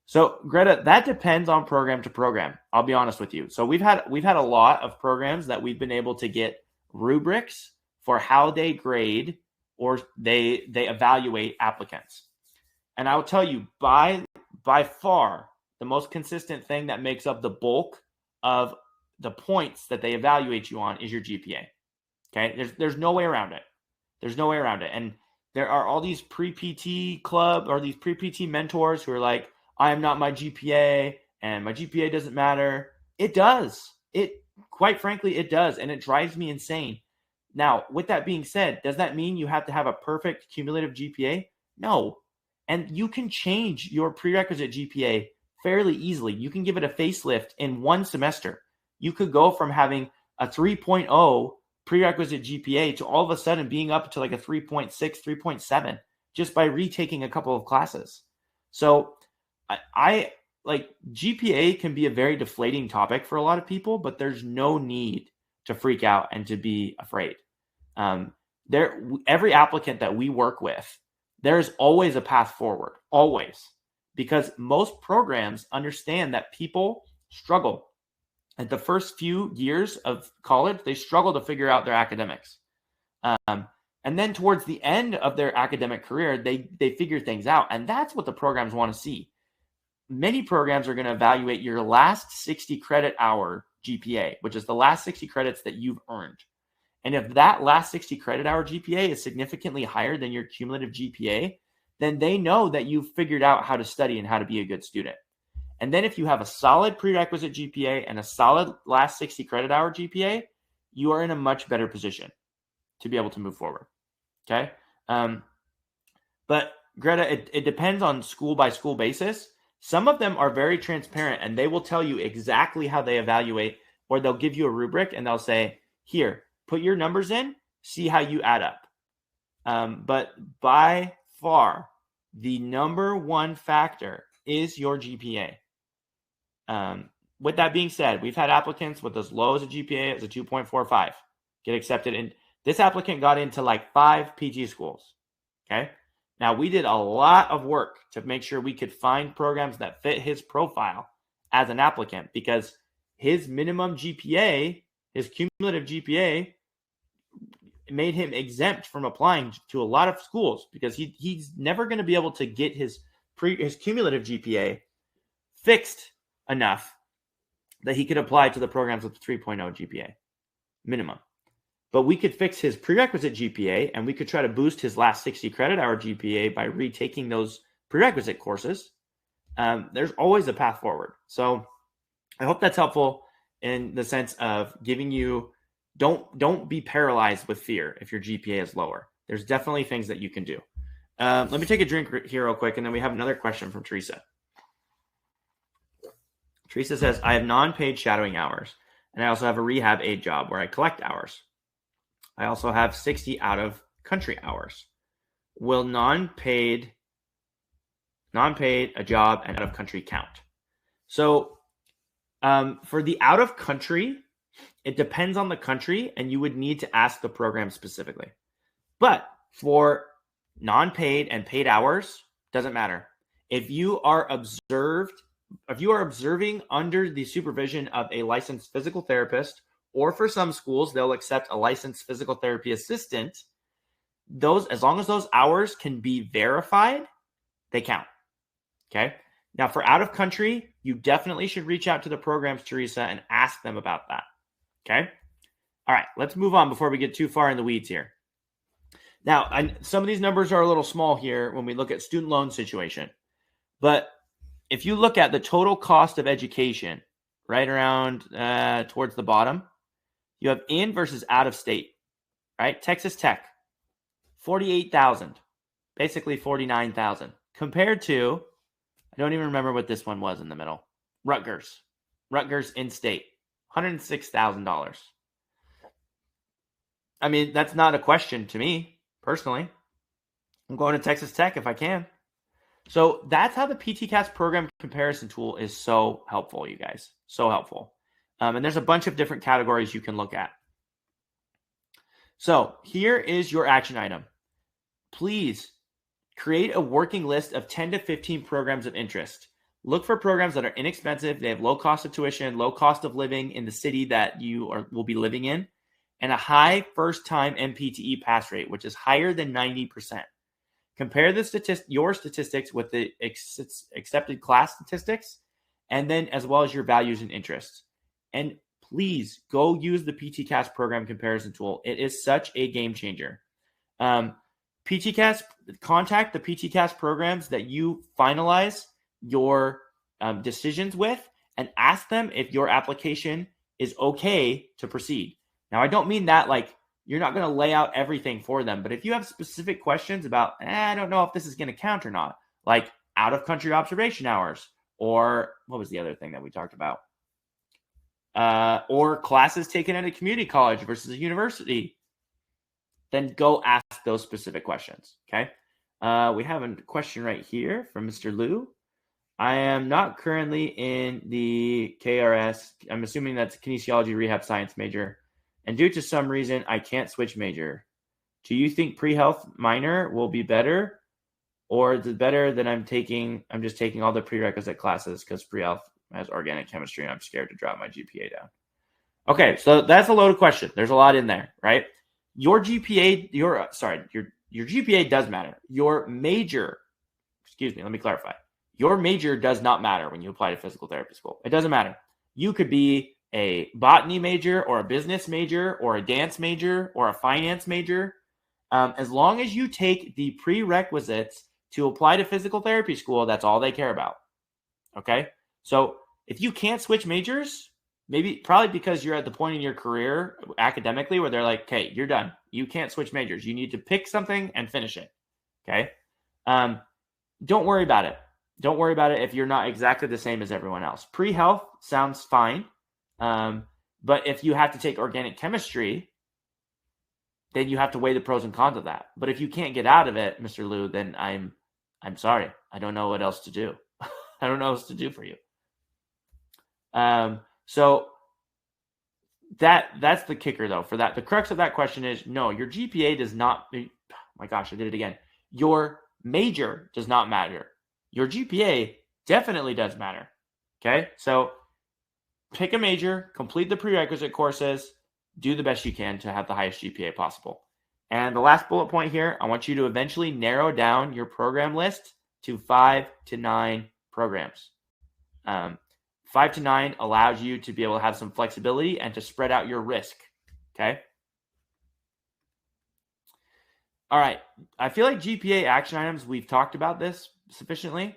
So Greta, that depends on program to program. I'll be honest with you. So we've had a lot of programs that we've been able to get rubrics for how they grade or they evaluate applicants. And I will tell you, by far, the most consistent thing that makes up the bulk of the points that they evaluate you on is your GPA. Okay, there's no way around it. There's no way around it. And there are all these pre-PT club or these pre-PT mentors who are like, I am not my GPA and my GPA doesn't matter. It does. Quite frankly, it does. And it drives me insane. Now, with that being said, does that mean you have to have a perfect cumulative GPA? No. And you can change your prerequisite GPA fairly easily. You can give it a facelift in one semester. You could go from having a 3.0 prerequisite GPA to all of a sudden being up to like a 3.6, 3.7 just by retaking a couple of classes. So I like GPA can be a very deflating topic for a lot of people, but there's no need to freak out and to be afraid. Every applicant that we work with, there's always a path forward, always, because most programs understand that people struggle. At the first few years of college, they struggle to figure out their academics. And then towards the end of their academic career, they figure things out. And that's what the programs want to see. Many programs are going to evaluate your last 60 credit hour GPA, which is the last 60 credits that you've earned. And if that last 60 credit hour GPA is significantly higher than your cumulative GPA, then they know that you've figured out how to study and how to be a good student. And then if you have a solid prerequisite GPA and a solid last 60 credit hour GPA, you are in a much better position to be able to move forward. Okay. But Greta, it depends on school by school basis. Some of them are very transparent and they will tell you exactly how they evaluate, or they'll give you a rubric and they'll say, here, put your numbers in, see how you add up. But by far, the number one factor is your GPA. With that being said, we've had applicants with as low as a GPA as a 2.45 get accepted. And this applicant got into like 5 PG schools. Okay. Now, we did a lot of work to make sure we could find programs that fit his profile as an applicant, because his minimum GPA, his cumulative GPA, made him exempt from applying to a lot of schools, because he's never going to be able to get his cumulative GPA fixed enough that he could apply to the programs with 3.0 GPA minimum. But we could fix his prerequisite GPA, and we could try to boost his last 60 credit hour GPA by retaking those prerequisite courses. There's always a path forward. So I hope that's helpful in the sense of giving you, don't be paralyzed with fear if your GPA is lower. There's definitely things that you can do. Let me take a drink here real quick, and then we have another question from Teresa. Teresa says, I have non-paid shadowing hours, and I also have a rehab aid job where I collect hours. I also have 60 out-of-country hours. Will non-paid a job and out-of-country count? So for the out-of-country, it depends on the country, and you would need to ask the program specifically. But for non-paid and paid hours, doesn't matter. If you are observing under the supervision of a licensed physical therapist, or for some schools, they'll accept a licensed physical therapy assistant, as long as those hours can be verified, they count. Okay. Now, for out of country, you definitely should reach out to the programs, Teresa, and ask them about that. Okay? All right, let's move on before we get too far in the weeds here. Now, some of these numbers are a little small here when we look at student loan situation. But if you look at the total cost of education, right around towards the bottom, you have in versus out of state, right? Texas Tech, 48,000, basically 49,000, compared to, I don't even remember what this one was in the middle, Rutgers in state, $106,000. I mean, that's not a question to me personally. I'm going to Texas Tech if I can. So that's how the PTCAS program comparison tool is so helpful, you guys. So helpful. And there's a bunch of different categories you can look at. So here is your action item. Please create a working list of 10 to 15 programs of interest. Look for programs that are inexpensive. They have low cost of tuition, low cost of living in the city that you will be living in, and a high first-time MPTE pass rate, which is higher than 90%. Compare your statistics with the accepted class statistics, and then as well as your values and interests. And please go use the PTCAS program comparison tool. It is such a game changer. PTCAS, contact the PTCAS programs that you finalize your decisions with and ask them if your application is okay to proceed. Now, I don't mean that like you're not going to lay out everything for them. But if you have specific questions about, I don't know if this is going to count or not, like out of country observation hours, or what was the other thing that we talked about? Or classes taken at a community college versus a university, then go ask those specific questions. Okay. We have a question right here from Mr. Liu. I am not currently in the KRS. I'm assuming that's kinesiology rehab science major. And due to some reason, I can't switch major. Do you think pre-health minor will be better, or is it better that I'm just taking all the prerequisite classes because pre-health has organic chemistry and I'm scared to drop my GPA down? Okay, so that's a loaded question. There's a lot in there, right? Your GPA, your GPA does matter. Your major, let me clarify. Your major does not matter when you apply to physical therapy school. It doesn't matter. You could be a botany major or a business major or a dance major or a finance major. As long as you take the prerequisites to apply to physical therapy school, that's all they care about. Okay? So if you can't switch majors, probably because you're at the point in your career academically where they're like, okay, you're done. You can't switch majors. You need to pick something and finish it. Okay? Don't worry about it. Don't worry about it if you're not exactly the same as everyone else. Pre-health sounds fine. But if you have to take organic chemistry, then you have to weigh the pros and cons of that. But if you can't get out of it, Mr. Liu, then I'm sorry. I don't know what else to do. I don't know what else to do for you. So that's the kicker though for that. The crux of that question is no, your GPA does not, oh my gosh, I did it again. Your major does not matter. Your GPA definitely does matter. Okay. So pick a major, complete the prerequisite courses, do the best you can to have the highest GPA possible. And the last bullet point here, I want you to eventually narrow down your program list to 5 to 9 programs. 5 to 9 allows you to be able to have some flexibility and to spread out your risk. Okay. All right. I feel like GPA action items, we've talked about this sufficiently.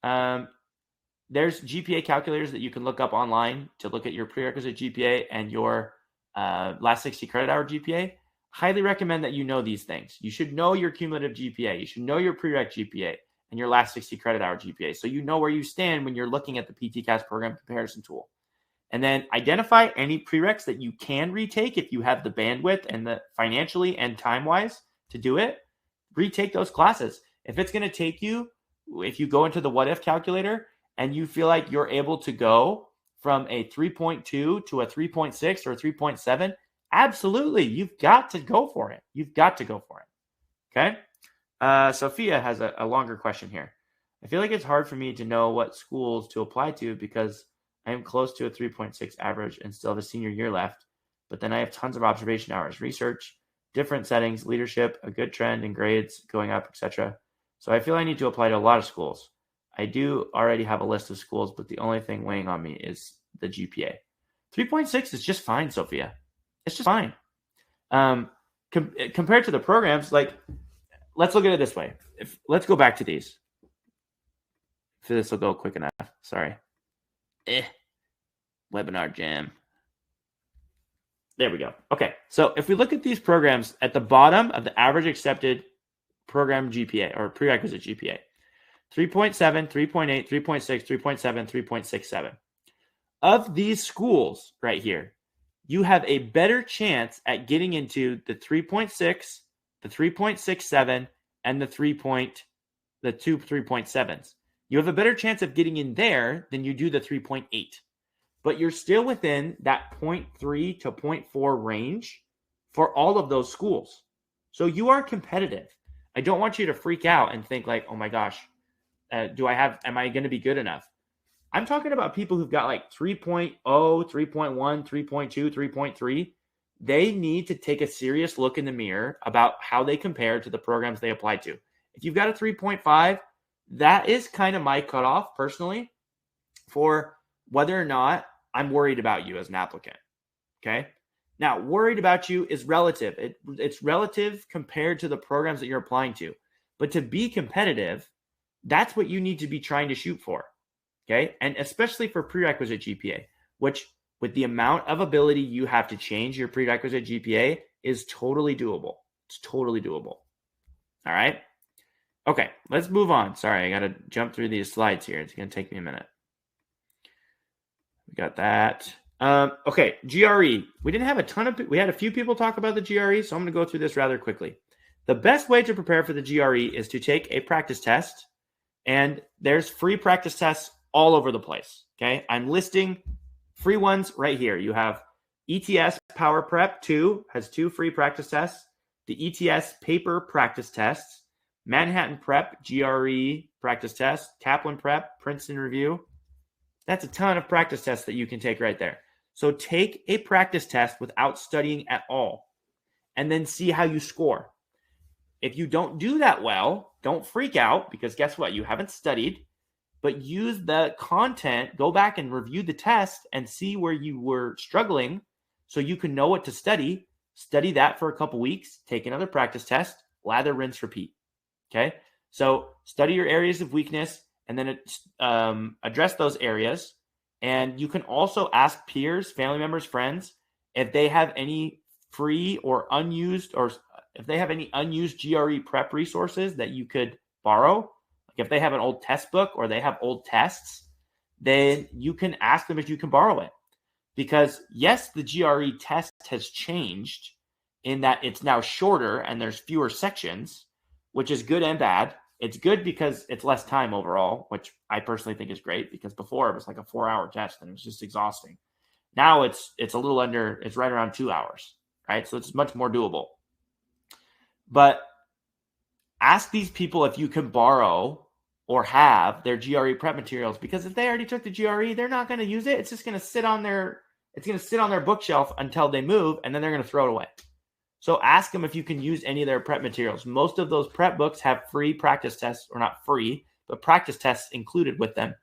There's GPA calculators that you can look up online to look at your prerequisite GPA and your last 60 credit hour GPA. Highly recommend that you know these things. You should know your cumulative GPA. You should know your prereq GPA and your last 60 credit hour GPA. So you know where you stand when you're looking at the PTCAS program comparison tool. And then identify any prereqs that you can retake if you have the bandwidth and the financially and time-wise to do it. Retake those classes. If it's going to take you, if you go into the what if calculator and you feel like you're able to go from a 3.2 to a 3.6 or a 3.7, absolutely, you've got to go for it. You've got to go for it. Okay? Sophia has a longer question here. I feel like it's hard for me to know what schools to apply to because I am close to a 3.6 average and still have a senior year left, but then I have tons of observation hours, research, different settings, leadership, a good trend in grades going up, etc. So I feel I need to apply to a lot of schools. I do already have a list of schools, but the only thing weighing on me is the GPA. 3.6 is just fine, Sophia. It's just fine. Compared to the programs, like, let's look at it this way. Let's go back to these. If this will go quick enough. Sorry. Webinar jam. There we go. Okay. So if we look at these programs at the bottom of the average accepted program GPA or prerequisite GPA, 3.7, 3.8, 3.6, 3.7, 3.67. Of these schools right here, you have a better chance at getting into the 3.6, the 3.67, and the 2 3.7s. You have a better chance of getting in there than you do the 3.8. But you're still within that 0.3 to 0.4 range for all of those schools. So you are competitive. I don't want you to freak out and think like, oh my gosh, am I going to be good enough? I'm talking about people who've got like 3.0, 3.1, 3.2, 3.3. They need to take a serious look in the mirror about how they compare to the programs they apply to. If you've got a 3.5, that is kind of my cutoff personally for whether or not I'm worried about you as an applicant. Okay. Now, worried about you is relative. It's relative compared to the programs that you're applying to. But to be competitive, that's what you need to be trying to shoot for. Okay. And especially for prerequisite GPA, which with the amount of ability you have to change your prerequisite GPA is totally doable. It's totally doable. All right. Okay. Let's move on. Sorry, I got to jump through these slides here. It's going to take me a minute. We got that. Okay. GRE. We had a few people talk about the GRE, so I'm going to go through this rather quickly. The best way to prepare for the GRE is to take a practice test, and there's free practice tests all over the place. Okay. I'm listing free ones right here. You have ETS Power Prep 2 has 2 free practice tests. The ETS Paper Practice Tests, Manhattan Prep GRE Practice Test, Kaplan Prep, Princeton Review. That's a ton of practice tests that you can take right there. So take a practice test without studying at all, and then see how you score. If you don't do that well, don't freak out, because guess what? You haven't studied, but use the content, go back and review the test and see where you were struggling so you can know what to study. Study that for a couple weeks, take another practice test, lather, rinse, repeat. Okay. So study your areas of weakness and then address those areas. And you can also ask peers, family members, friends, if they have any free or unused, or if they have any unused GRE prep resources that you could borrow. Like if they have an old test book or they have old tests, then you can ask them if you can borrow it. Because yes, the GRE test has changed in that it's now shorter and there's fewer sections, which is good and bad. It's good because it's less time overall, which I personally think is great, because before it was like a 4-hour test and it was just exhausting. Now it's a little under, it's right around 2 hours, right? So it's much more doable. But ask these people if you can borrow or have their GRE prep materials, because if they already took the GRE, they're not going to use it. It's just going to sit on their bookshelf until they move, and then they're going to throw it away. So ask them if you can use any of their prep materials. Most of those prep books have free practice tests, or not free, but practice tests included with them,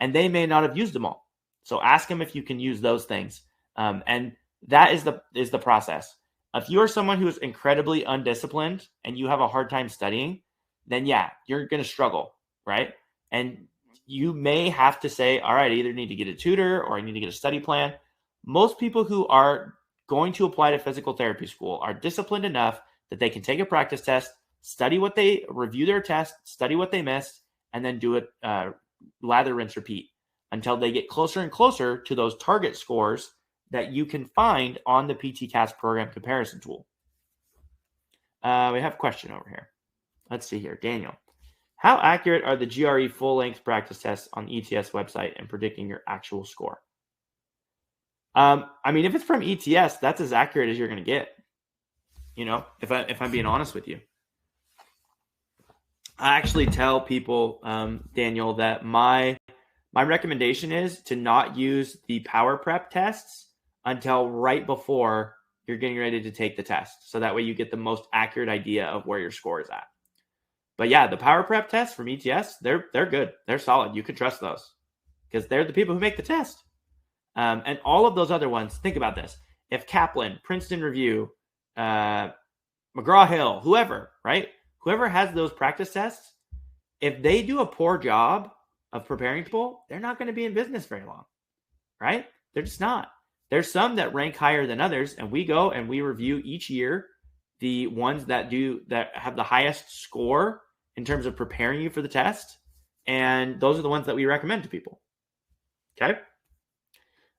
and they may not have used them all. So ask them if you can use those things. And that is the process. If you are someone who is incredibly undisciplined and you have a hard time studying, then yeah, you're going to struggle, right? And you may have to say, all right, I either need to get a tutor or I need to get a study plan. Most people who are going to apply to physical therapy school are disciplined enough that they can take a practice test, review their test, study what they missed, and then do it, lather, rinse, repeat until they get closer and closer to those target scores that you can find on the PTCAS program comparison tool. We have a question over here. Let's see here. Daniel, how accurate are the GRE full-length practice tests on the ETS website in predicting your actual score? I mean, if it's from ETS, that's as accurate as you're going to get, if I'm being honest with you. I actually tell people, Daniel, that my recommendation is to not use the power prep tests until right before you're getting ready to take the test. So that way you get the most accurate idea of where your score is at. But yeah, the power prep tests from ETS, they're good. They're solid. You can trust those because they're the people who make the test. And all of those other ones, think about this. If Kaplan, Princeton Review, McGraw-Hill, whoever, right? Whoever has those practice tests, if they do a poor job of preparing people, they're not going to be in business very long, right? They're just not. There's some that rank higher than others, and we go and we review each year the ones that have the highest score in terms of preparing you for the test, and those are the ones that we recommend to people. Okay?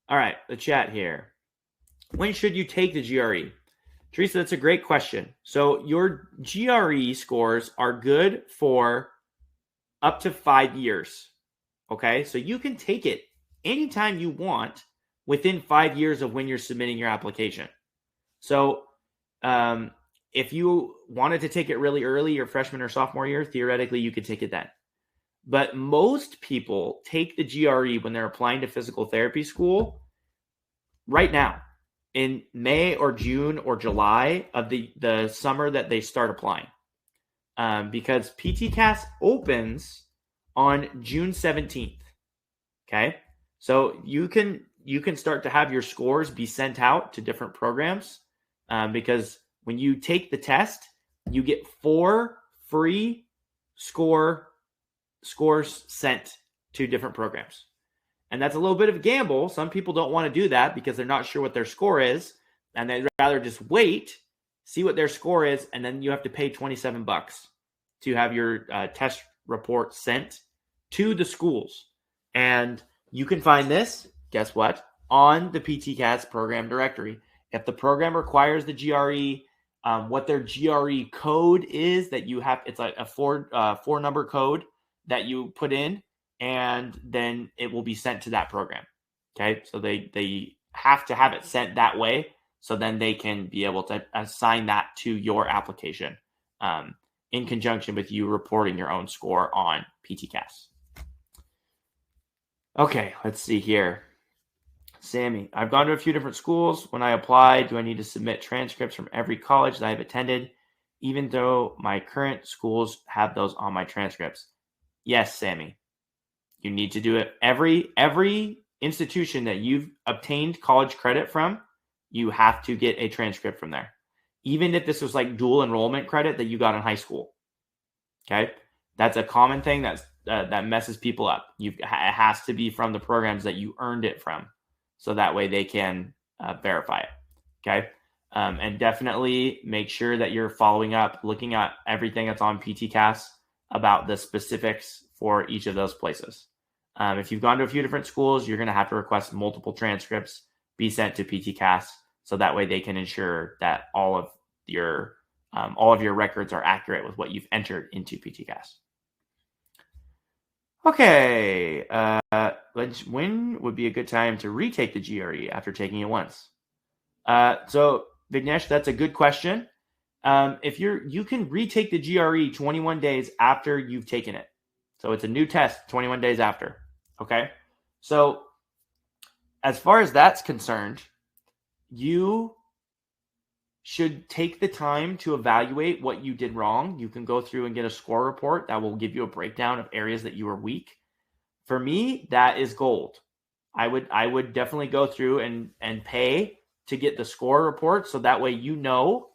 All right, the chat here. When should you take the GRE? Teresa, that's a great question. So your GRE scores are good for up to 5 years. Okay, so you can take it anytime you want within 5 years of when you're submitting your application. So if you wanted to take it really early, your freshman or sophomore year, theoretically, you could take it then. But most people take the GRE when they're applying to physical therapy school right now in May or June or July of the summer that they start applying. Because PTCAS opens on June 17th. Okay. So you can start to have your scores be sent out to different programs because when you take the test, you get 4 free scores sent to different programs. And that's a little bit of a gamble. Some people don't want to do that because they're not sure what their score is. And they'd rather just wait, see what their score is, and then you have to pay $27 to have your test report sent to the schools. And you can find this, guess what, on the PTCAS program directory. If the program requires the GRE, what their GRE code is that you have, it's like a four number code that you put in, and then it will be sent to that program. Okay, so they have to have it sent that way, so then they can be able to assign that to your application in conjunction with you reporting your own score on PTCAS. Okay, let's see here. Sammy, I've gone to a few different schools. When I apply, do I need to submit transcripts from every college that I've attended, even though my current schools have those on my transcripts? Yes, Sammy. You need to do it. Every institution that you've obtained college credit from, you have to get a transcript from there. Even if this was like dual enrollment credit that you got in high school. Okay? That's a common thing that messes people up. It has to be from the programs that you earned it from. So that way they can verify it. Okay? And definitely make sure that you're following up, looking at everything that's on PTCAS about the specifics for each of those places. If you've gone to a few different schools, you're going to have to request multiple transcripts be sent to PTCAS, so that way they can ensure that all of your records are accurate with what you've entered into PTCAS. Okay, when would be a good time to retake the GRE after taking it once? So Vignesh, that's a good question. If you can retake the GRE 21 days after you've taken it. So it's a new test 21 days after. Okay. So as far as that's concerned, you should take the time to evaluate what you did wrong. You can go through and get a score report that will give you a breakdown of areas that you were weak. For me, that is gold. I would definitely go through and pay to get the score report, so that way you know,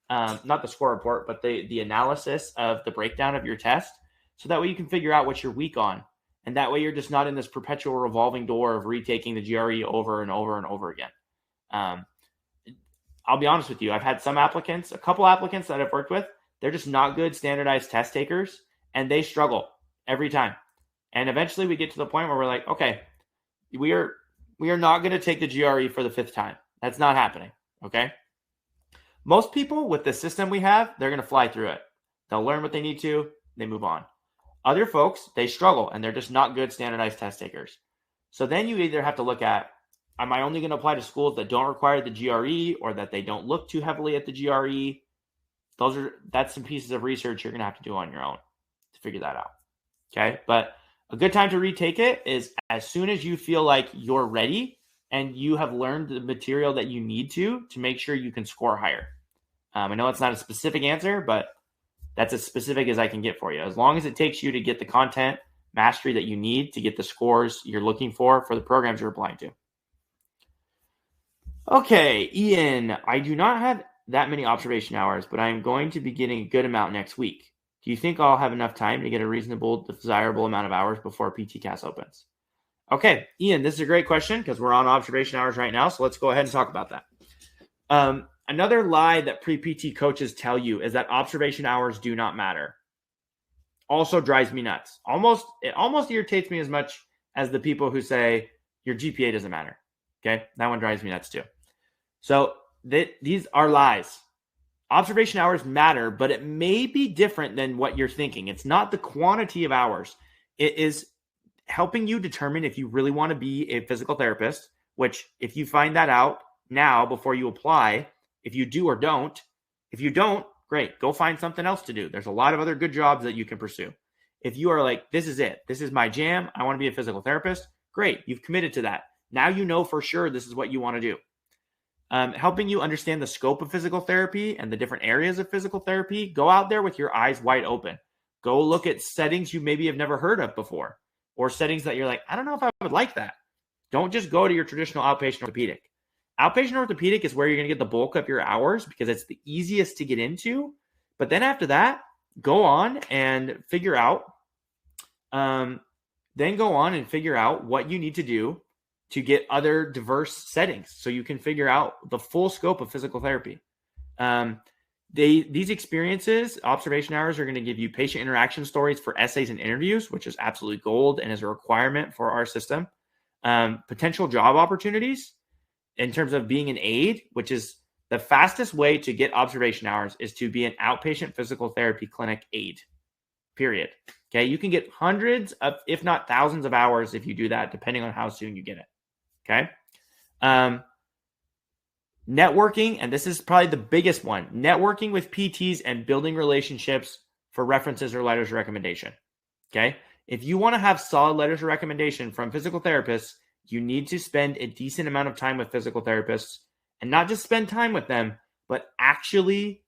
not the score report, but the analysis of the breakdown of your test, so that way you can figure out what you're weak on. And that way you're just not in this perpetual revolving door of retaking the GRE over and over and over again. I'll be honest with you. I've had a couple applicants that I've worked with, they're just not good standardized test takers, and they struggle every time. And eventually we get to the point where we're like, okay, we are not going to take the GRE for the 5th time. That's not happening. Okay. Most people with the system we have, they're going to fly through it. They'll learn what they need to, they move on. Other folks, they struggle and they're just not good standardized test takers. So then you either have to look at, am I only going to apply to schools that don't require the GRE or that they don't look too heavily at the GRE? That's some pieces of research you're going to have to do on your own to figure that out. Okay. But a good time to retake it is as soon as you feel like you're ready and you have learned the material that you need to make sure you can score higher. I know it's not a specific answer, but That's as specific as I can get for you. As long as it takes you to get the content mastery that you need to get the scores you're looking for the programs you're applying to. Okay, Ian, I do not have that many observation hours, but I'm going to be getting a good amount next week. Do you think I'll have enough time to get a reasonable, desirable amount of hours before PTCAS opens? Okay, Ian, this is a great question because we're on observation hours right now, so let's go ahead and talk about that. Another lie that pre-PT coaches tell you is that observation hours do not matter. Also drives me nuts. It almost irritates me as much as the people who say your GPA doesn't matter. Okay, that one drives me nuts too. So these are lies. Observation hours matter, but it may be different than what you're thinking. It's not the quantity of hours. It is helping you determine if you really want to be a physical therapist, which if you find that out now before you apply, if you do or don't, if you don't, great, go find something else to do. There's a lot of other good jobs that you can pursue. If you are like, this is it, this is my jam, I want to be a physical therapist, great, you've committed to that. Now you know for sure this is what you want to do. Helping you understand the scope of physical therapy and the different areas of physical therapy, go out there with your eyes wide open. Go look at settings you maybe have never heard of before, or settings that you're like, I don't know if I would like that. Don't just go to your traditional outpatient orthopedic. Outpatient orthopedic is where you're going to get the bulk of your hours because it's the easiest to get into. But then after that, go on and figure out, what you need to do to get other diverse settings so you can figure out the full scope of physical therapy. These experiences, observation hours, are going to give you patient interaction stories for essays and interviews, which is absolutely gold and is a requirement for our system. Potential job opportunities in terms of being an aide, which is the fastest way to get observation hours is to be an outpatient physical therapy clinic aide, period. Okay, you can get hundreds of, if not thousands of hours if you do that, depending on how soon you get it. Okay. Networking, and this is probably the biggest one, networking with PTs and building relationships for references or letters of recommendation. Okay. If you want to have solid letters of recommendation from physical therapists, you need to spend a decent amount of time with physical therapists, and not just spend time with them, but actually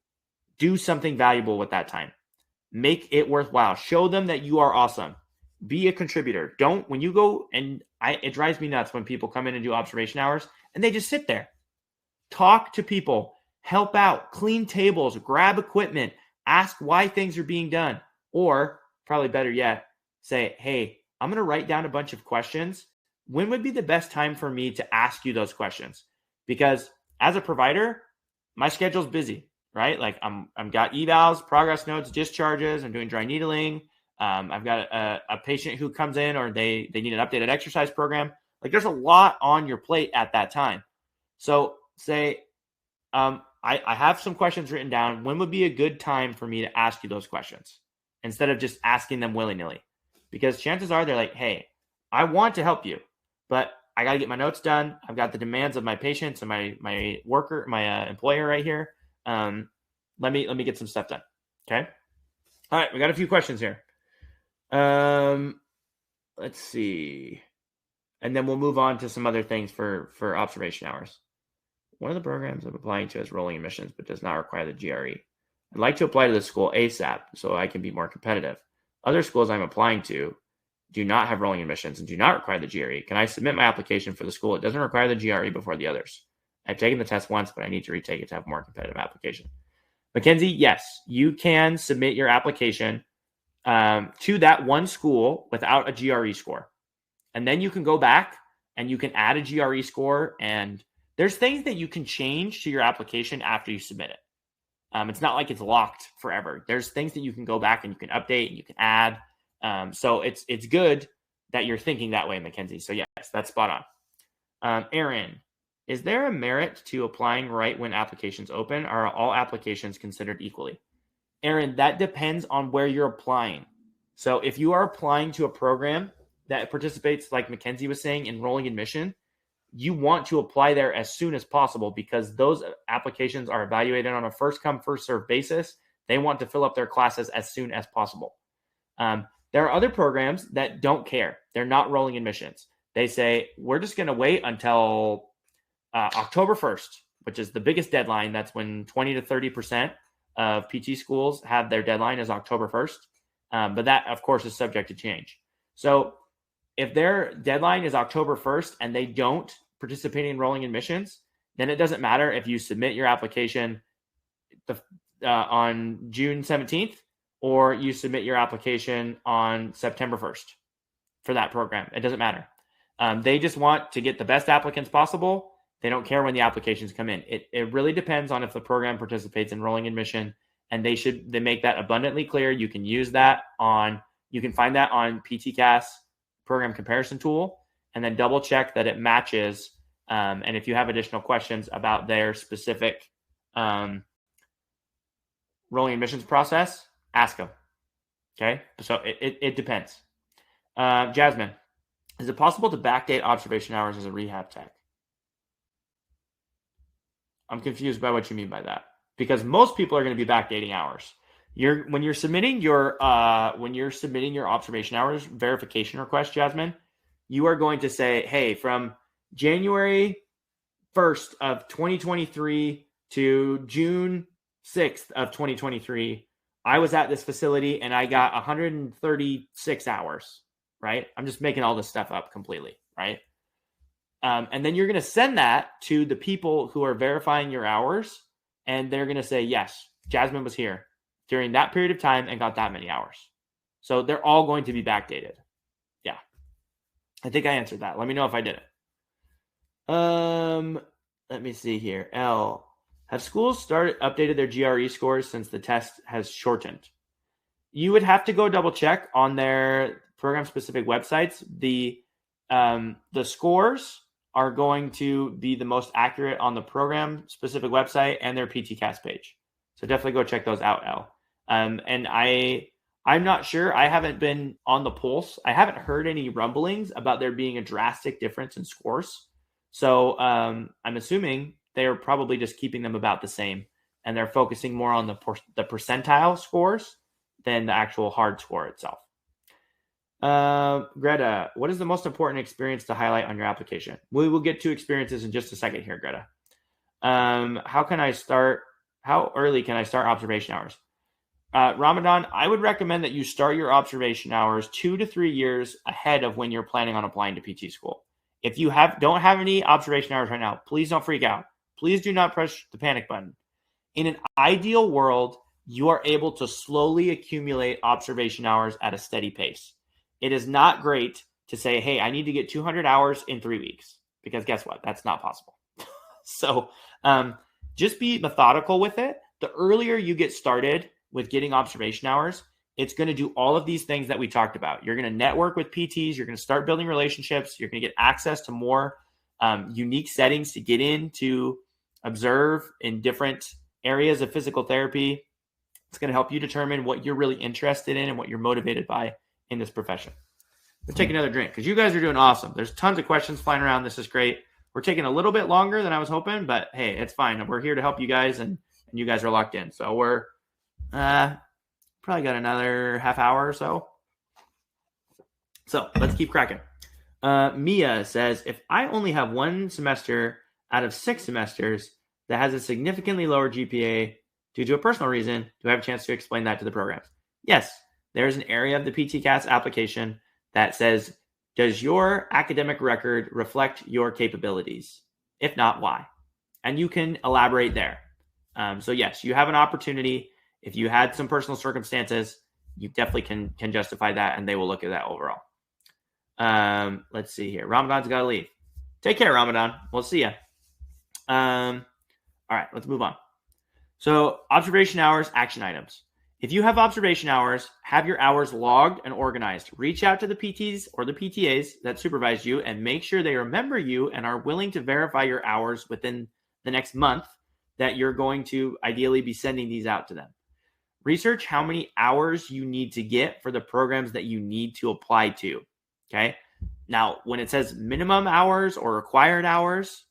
do something valuable with that time. Make it worthwhile. Show them that you are awesome. Be a contributor. When you go, and it drives me nuts when people come in and do observation hours and they just sit there. Talk to people, help out, clean tables, grab equipment, ask why things are being done, or probably better yet, say, hey, I'm going to write down a bunch of questions. When would be the best time for me to ask you those questions? Because as a provider, my schedule's busy, right? Like I've got evals, progress notes, discharges. I'm doing dry needling. I've got a patient who comes in, or they need an updated exercise program. Like there's a lot on your plate at that time. So say, I have some questions written down. When would be a good time for me to ask you those questions instead of just asking them willy-nilly? Because chances are they're like, hey, I want to help you, but I got to get my notes done. I've got the demands of my patients and my worker, my employer right here. Let me get some stuff done. Okay. All right. We got a few questions here. Let's see. And then we'll move on to some other things for observation hours. One of the programs I'm applying to has rolling admissions, but does not require the GRE. I'd like to apply to the school ASAP so I can be more competitive. Other schools I'm applying to do not have rolling admissions and do not require the GRE. Can I submit my application for the school? It doesn't require the GRE before the others. I've taken the test once, but I need to retake it to have a more competitive application. Mackenzie, yes, you can submit your application to that one school without a GRE score. And then you can go back and you can add a GRE score, and there's things that you can change to your application after you submit it. It's not like it's locked forever. There's things that you can go back and you can update and you can add. So it's good that you're thinking that way, Mackenzie. So yes, that's spot on. Aaron, is there a merit to applying right when applications open? Are all applications considered equally? Aaron, that depends on where you're applying. So if you are applying to a program that participates, like Mackenzie was saying, in rolling admission, you want to apply there as soon as possible because those applications are evaluated on a first come, first serve basis. They want to fill up their classes as soon as possible. There are other programs that don't care. They're not rolling admissions. They say, we're just going to wait until October 1st, which is the biggest deadline. That's when 20 to 30% of PT schools have their deadline as October 1st. But that, of course, is subject to change. So if their deadline is October 1st and they don't participate in rolling admissions, then it doesn't matter if you submit your application on June 17th or you submit your application on September 1st for that program. It doesn't matter. They just want to get the best applicants possible. They don't care when the applications come in. It really depends on if the program participates in rolling admission, and they make that abundantly clear. You can use that you can find that on PTCAS program comparison tool, and then double check that it matches. And if you have additional questions about their specific rolling admissions process, ask them. Okay. So it depends. Jasmine, is it possible to backdate observation hours as a rehab tech? I'm confused by what you mean by that, because most people are going to be backdating hours. When you're submitting your observation hours verification request, Jasmine, you are going to say, hey, from January 1st of 2023 to June 6th of 2023, I was at this facility and I got 136 hours, right? I'm just making all this stuff up completely, right? And then you're going to send that to the people who are verifying your hours, and they're going to say, yes, Jasmine was here during that period of time and got that many hours. So they're all going to be backdated. Yeah. I think I answered that. Let me know if I did it. Let me see here. L, have schools updated their GRE scores since the test has shortened? You would have to go double check on their program specific websites. The scores are going to be the most accurate on the program specific website and their PTCAS page. So definitely go check those out, L. And I'm not sure. I haven't been on the pulse. I haven't heard any rumblings about there being a drastic difference in scores. So I'm assuming they're probably just keeping them about the same, and they're focusing more on the percentile scores than the actual hard score itself. Greta, what is the most important experience to highlight on your application? We will get to experiences in just a second here, Greta. How early can I start observation hours? Ramadan, I would recommend that you start your observation hours 2 to 3 years ahead of when you're planning on applying to PT school. If you don't have any observation hours right now, please don't freak out. Please do not press the panic button. In an ideal world, you are able to slowly accumulate observation hours at a steady pace. It is not great to say, hey, I need to get 200 hours in 3 weeks, because guess what? That's not possible. So just be methodical with it. The earlier you get started with getting observation hours, it's going to do all of these things that we talked about. You're going to network with PTs. You're going to start building relationships. You're going to get access to more unique settings to get in to observe in different areas of physical therapy. It's going to help you determine what you're really interested in and what you're motivated by in this profession. We'll take another drink because you guys are doing awesome. There's tons of questions flying around. This is great. We're taking a little bit longer than I was hoping, but hey, it's fine. We're here to help you guys, and you guys are locked in. So we're probably got another half hour or so. So let's keep cracking. Mia says, if I only have 1 semester out of 6 semesters that has a significantly lower GPA due to a personal reason, do I have a chance to explain that to the programs? Yes. There's an area of the PTCAS application that says, does your academic record reflect your capabilities? If not, why? And you can elaborate there. So yes, you have an opportunity. If you had some personal circumstances, you definitely can justify that, and they will look at that overall. Let's see here. Ramadan's got to leave. Take care, Ramadan. We'll see you. All right, let's move on. So observation hours, action items. If you have observation hours, have your hours logged and organized. Reach out to the PTs or the PTAs that supervise you and make sure they remember you and are willing to verify your hours within the next month that you're going to ideally be sending these out to them. Research how many hours you need to get for the programs that you need to apply to. Okay. Now, when it says minimum hours or required hours,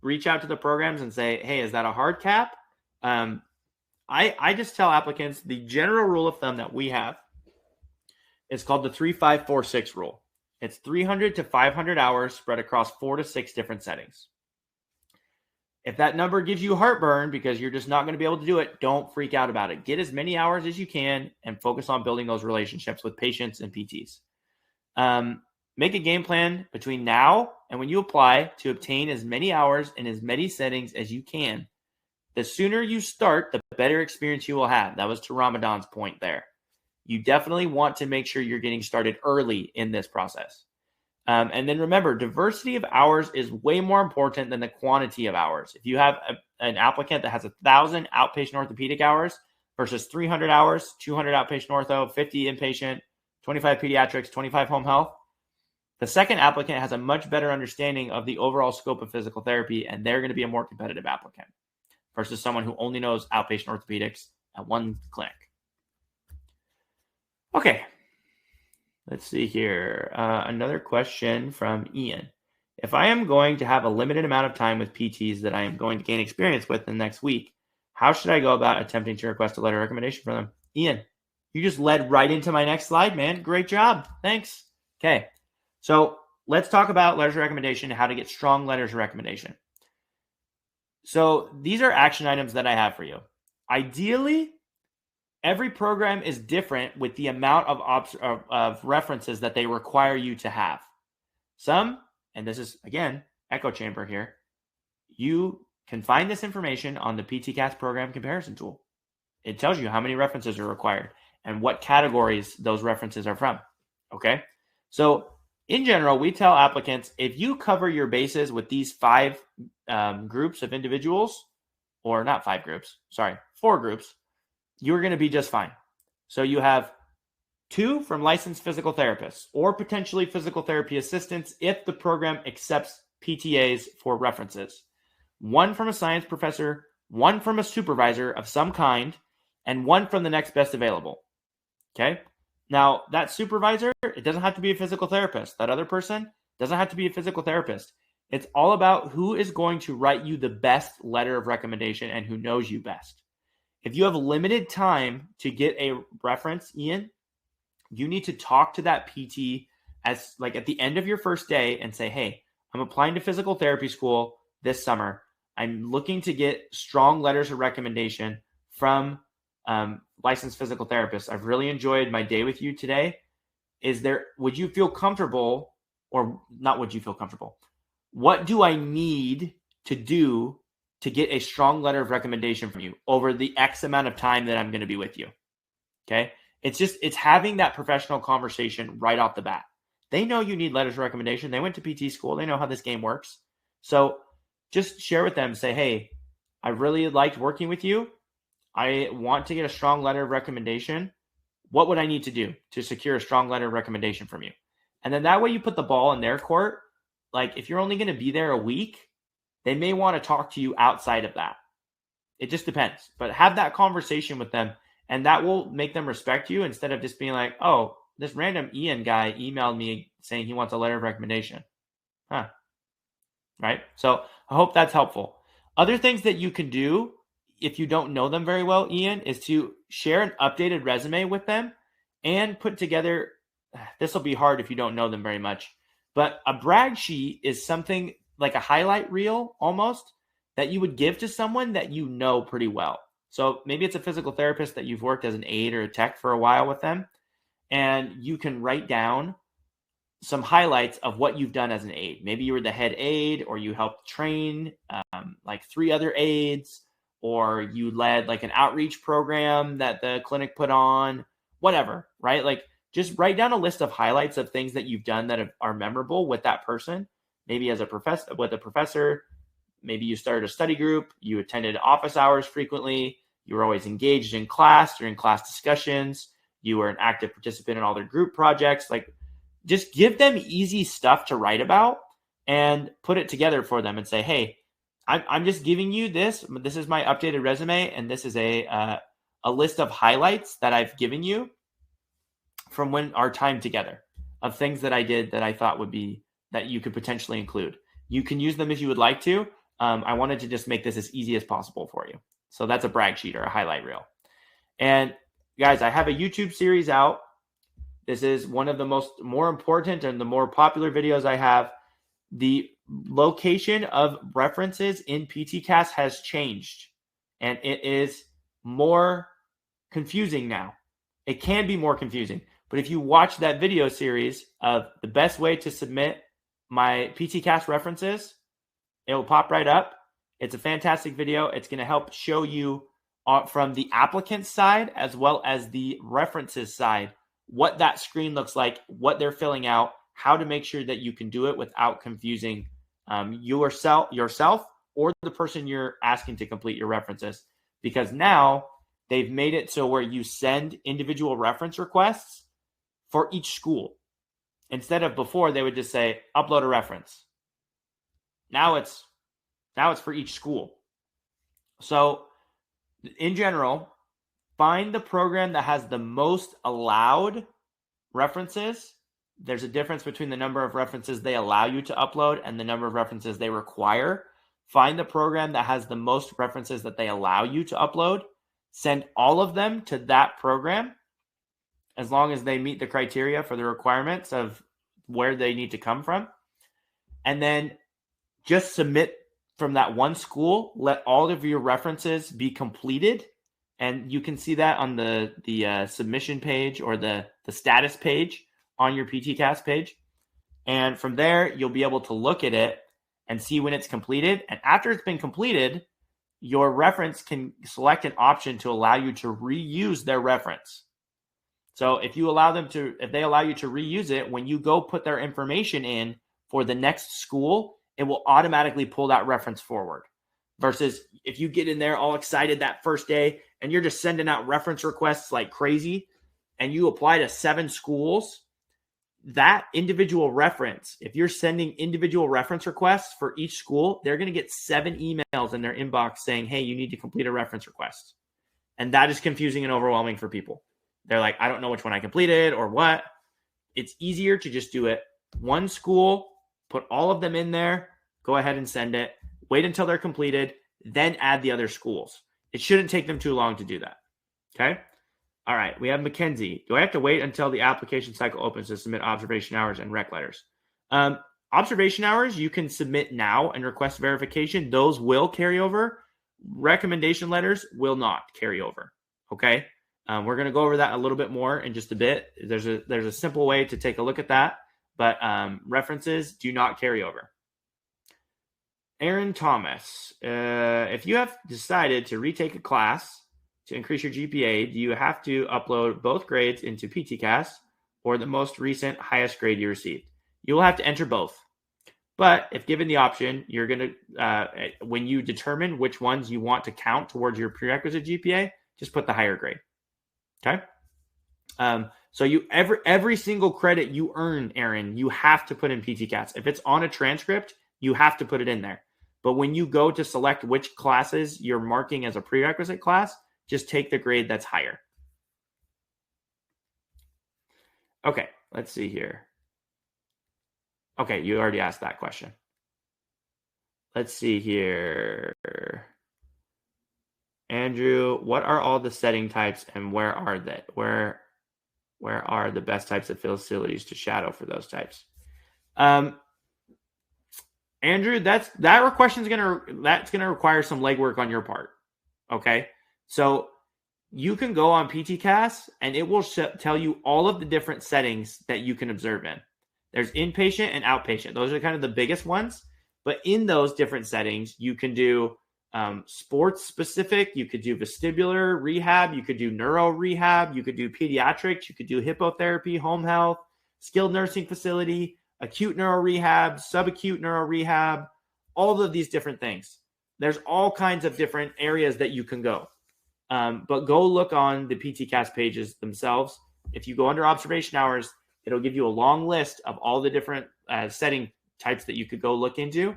reach out to the programs and say, hey, is that a hard cap? I just tell applicants the general rule of thumb that we have is called the 3-5-4-6 rule. It's 300 to 500 hours spread across 4 to 6 different settings. If that number gives you heartburn because you're just not going to be able to do it, don't freak out about it. Get as many hours as you can and focus on building those relationships with patients and PTs. Make a game plan between now and when you apply to obtain as many hours in as many settings as you can. The sooner you start, the better experience you will have. That was to Ramadan's point there. You definitely want to make sure you're getting started early in this process. And then remember, diversity of hours is way more important than the quantity of hours. If you have an applicant that has 1,000 outpatient orthopedic hours versus 300 hours, 200 outpatient ortho, 50 inpatient, 25 pediatrics, 25 home health, the second applicant has a much better understanding of the overall scope of physical therapy, and they're going to be a more competitive applicant versus someone who only knows outpatient orthopedics at one clinic. Okay. Let's see here. Another question from Ian. If I am going to have a limited amount of time with PTs that I am going to gain experience with in the next week, how should I go about attempting to request a letter of recommendation from them? Ian, you just led right into my next slide, man. Great job. Thanks. Okay. So let's talk about letters of recommendation and how to get strong letters of recommendation. So these are action items that I have for you. Ideally, every program is different with the amount of references that they require you to have. Some, and this is, again, echo chamber here, you can find this information on the PTCAS program comparison tool. It tells you how many references are required and what categories those references are from, okay? So in general, we tell applicants, if you cover your bases with these 5 groups of individuals, or not 5 groups, sorry, 4 groups, you're going to be just fine. So you have 2 from licensed physical therapists or potentially physical therapy assistants if the program accepts PTAs for references. 1 from a science professor, 1 from a supervisor of some kind, and 1 from the next best available. Okay? Now, that supervisor, it doesn't have to be a physical therapist. That other person doesn't have to be a physical therapist. It's all about who is going to write you the best letter of recommendation and who knows you best. If you have limited time to get a reference, Ian, you need to talk to that PT as like at the end of your first day and say, hey, I'm applying to physical therapy school this summer. I'm looking to get strong letters of recommendation from licensed physical therapists. I've really enjoyed my day with you today. Would you feel comfortable, or not would you feel comfortable? What do I need to do to get a strong letter of recommendation from you over the X amount of time that I'm going to be with you? Okay. It's having that professional conversation right off the bat. They know you need letters of recommendation. They went to PT school. They know how this game works. So just share with them, say, hey, I really liked working with you. I want to get a strong letter of recommendation. What would I need to do to secure a strong letter of recommendation from you? And then that way you put the ball in their court. Like if you're only going to be there a week, they may want to talk to you outside of that. It just depends. But have that conversation with them, and that will make them respect you instead of just being like, oh, this random Ian guy emailed me saying he wants a letter of recommendation. Huh. Right? So I hope that's helpful. Other things that you can do if you don't know them very well, Ian, is to share an updated resume with them and put together, this will be hard if you don't know them very much, but a brag sheet is something like a highlight reel almost that you would give to someone that you know pretty well. So maybe it's a physical therapist that you've worked as an aide or a tech for a while with them, and you can write down some highlights of what you've done as an aide. Maybe you were the head aide, or you helped train like 3 other aides, or you led like an outreach program that the clinic put on, whatever, right? Like just write down a list of highlights of things that you've done that are memorable with that person. Maybe as a professor, with a professor, maybe you started a study group, you attended office hours frequently, you were always engaged in class during class discussions, you were an active participant in all their group projects. Like just give them easy stuff to write about and put it together for them and say, hey, I'm just giving you this. This is my updated resume, and this is a list of highlights that I've given you from when our time together of things that I did that I thought would be that you could potentially include. You can use them if you would like to. I wanted to just make this as easy as possible for you. So that's a brag sheet or a highlight reel. And guys, I have a YouTube series out. This is one of the more important and the more popular videos I have. The location of references in PTCAS has changed, and it is more confusing now. It can be more confusing, but if you watch that video series of the best way to submit my PTCAS references, it will pop right up. It's a fantastic video. It's going to help show you from the applicant side as well as the references side what that screen looks like, what they're filling out, how to make sure that you can do it without confusing yourself or the person you're asking to complete your references. Because now they've made it so where you send individual reference requests for each school. Instead of before, they would just say, upload a reference. Now it's for each school. So in general, find the program that has the most allowed references. There's a difference between the number of references they allow you to upload and the number of references they require. Find the program that has the most references that they allow you to upload. Send all of them to that program as long as they meet the criteria for the requirements of where they need to come from. And then just submit from that one school. Let all of your references be completed. And you can see that on the submission page or the status page on your PTCAS page. And from there, you'll be able to look at it and see when it's completed. And after it's been completed, your reference can select an option to allow you to reuse their reference. So if they allow you to reuse it, when you go put their information in for the next school, it will automatically pull that reference forward. Versus if you get in there all excited that first day and you're just sending out reference requests like crazy and you apply to 7 schools, that individual reference, if you're sending individual reference requests for each school, they're going to get 7 emails in their inbox saying, hey, you need to complete a reference request. And that is confusing and overwhelming for people. They're like, I don't know which one I completed or what. It's easier to just do it one school, put all of them in there, go ahead and send it, wait until they're completed, then add the other schools. It shouldn't take them too long to do that. Okay? All right, we have Mackenzie. Do I have to wait until the application cycle opens to submit observation hours and rec letters? Observation hours, you can submit now and request verification. Those will carry over. Recommendation letters will not carry over. Okay? We're going to go over that a little bit more in just a bit. There's a simple way to take a look at that, but references do not carry over. Aaron Thomas, if you have decided to retake a class to increase your GPA, do you have to upload both grades into PTCAS or the most recent highest grade you received? You will have to enter both. But if given the option, you're going to, when you determine which ones you want to count towards your prerequisite GPA, just put the higher grade. Okay? So every single credit you earn, Aaron, you have to put in PTCAS. If it's on a transcript, you have to put it in there. But when you go to select which classes you're marking as a prerequisite class, just take the grade that's higher. Okay, let's see here. Okay, you already asked that question. Let's see here. Andrew, what are all the setting types and where are they? Where are the best types of facilities to shadow for those types? Andrew, that's gonna require some legwork on your part. Okay, so you can go on PTCAS and it will tell you all of the different settings that you can observe in. There's inpatient and outpatient. Those are kind of the biggest ones. But in those different settings, you can do sports specific. You could do vestibular rehab. You could do neuro rehab. You could do pediatrics. You could do hippotherapy, home health, skilled nursing facility, acute neuro rehab, subacute neuro rehab, all of these different things. There's all kinds of different areas that you can go. But go look on the PTCAS pages themselves. If you go under observation hours, it'll give you a long list of all the different setting types that you could go look into.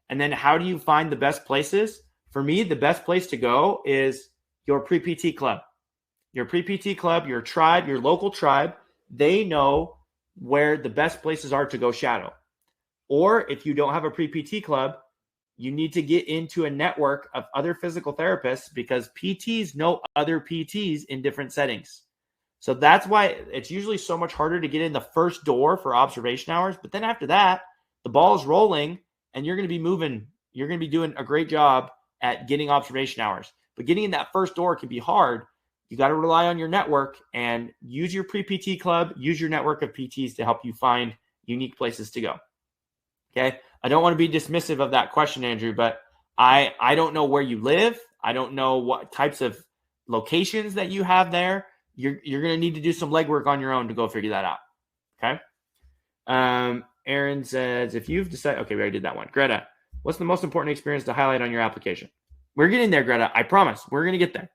And then how do you find the best places? For me, the best place to go is your Pre-PT club. Your Pre-PT club, your tribe, your local tribe, they know where the best places are to go shadow. Or if you don't have a Pre-PT club, you need to get into a network of other physical therapists because PTs know other PTs in different settings. So that's why it's usually so much harder to get in the first door for observation hours. But then after that, the ball is rolling and you're going to be moving. You're going to be doing a great job at getting observation hours. But getting in that first door can be hard. You got to rely on your network and use your pre-PT club, use your network of PTs to help you find unique places to go. Okay. I don't want to be dismissive of that question, Andrew, but I don't know where you live. I don't know what types of locations that you have there. You're going to need to do some legwork on your own to go figure that out. Okay. Aaron says, if you've decided, okay, we already did that one. Greta, what's the most important experience to highlight on your application? We're getting there, Greta. I promise. We're going to get there.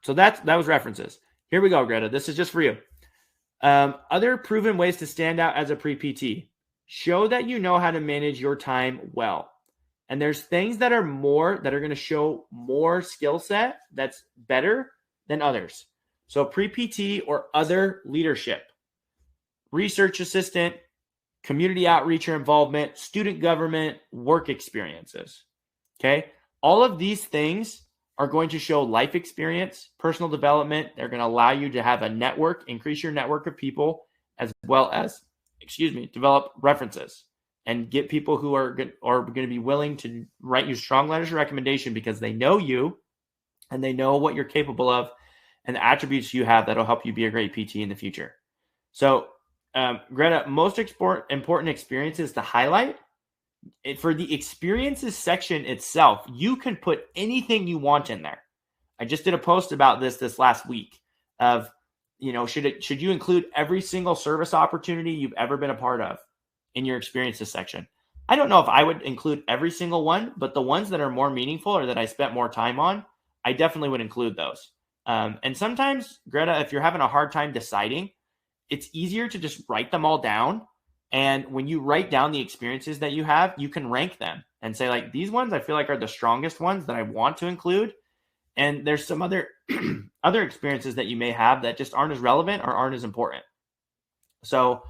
So that was references. Here we go, Greta. This is just for you. Other proven ways to stand out as a pre-PT. Show that you know how to manage your time well. And there's things that are going to show more skill set that's better than others. So pre-PT or other leadership, research assistant, community outreach or involvement, student government, work experiences. Okay. All of these things are going to show life experience, personal development. They're going to allow you to have a network, increase your network of people, as well as, develop references and get people who are going to be willing to write you strong letters of recommendation because they know you and they know what you're capable of and the attributes you have that'll help you be a great PT in the future. So, Greta, most important experiences to highlight. For the experiences section itself, you can put anything you want in there. I just did a post about this last week of, should you include every single service opportunity you've ever been a part of in your experiences section? I don't know if I would include every single one, but the ones that are more meaningful or that I spent more time on, I definitely would include those. And sometimes, Greta, if you're having a hard time deciding, it's easier to just write them all down. And when you write down the experiences that you have, you can rank them and say, like, these ones I feel like are the strongest ones that I want to include. And there's some other other experiences that you may have that just aren't as relevant or aren't as important. So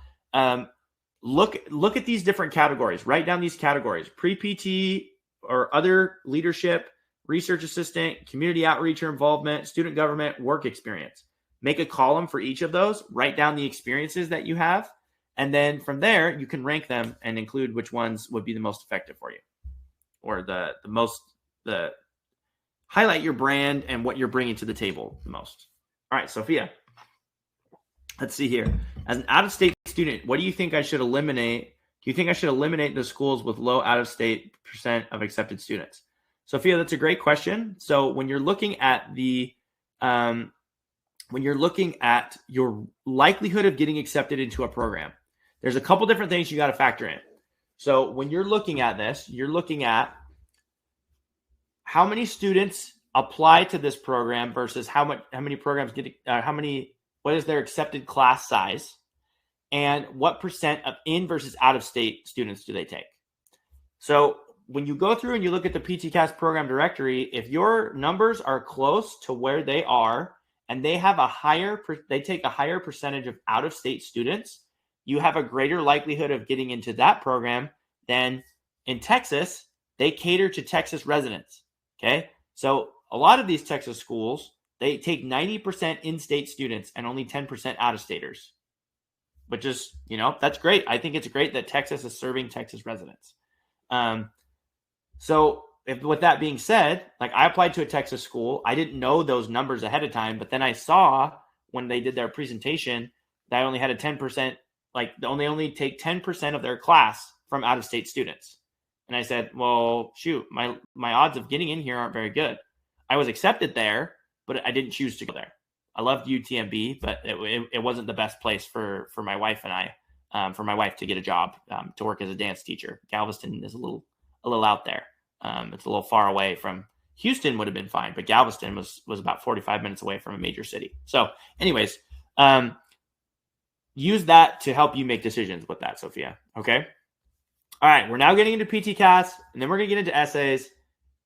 look at these different categories. Write down these categories: pre-PT or other leadership, research assistant, community outreach or involvement, student government, work experience. Make a column for each of those. Write down the experiences that you have. And then from there, you can rank them and include which ones would be the most effective for you, or the highlight your brand and what you're bringing to the table the most. All right, Sophia, let's see here. As an out-of-state student, what do you think I should eliminate? Do you think I should eliminate the schools with low out-of-state % of accepted students? Sophia, that's a great question. So when you're looking at your likelihood of getting accepted into a program, there's a couple different things you got to factor in. So when you're looking at this, you're looking at how many students apply to this program versus how many programs get, what is their accepted class size, and what % of in versus out of state students do they take. So when you go through and you look at the PTCAS program directory, if your numbers are close to where they are and they have they take a higher percentage of out of state students, you have a greater likelihood of getting into that program than in Texas. They cater to Texas residents. Okay. So a lot of these Texas schools, they take 90% in-state students and only 10% out-of-staters, which is, that's great. I think it's great that Texas is serving Texas residents. So with that being said, like, I applied to a Texas school. I didn't know those numbers ahead of time, but then I saw when they did their presentation that I only had a 10%, like they only take 10% of their class from out-of-state students. And I said, well, shoot, my odds of getting in here aren't very good. I was accepted there, but I didn't choose to go there. I loved UTMB, but it wasn't the best place for my wife and I, for my wife to get a job, to work as a dance teacher. Galveston is a little out there. It's a little far away from Houston. Would have been fine, but Galveston was about 45 minutes away from a major city. So anyways, use that to help you make decisions with that, Sophia. Okay. All right. We're now getting into PTCAS, and then we're going to get into essays.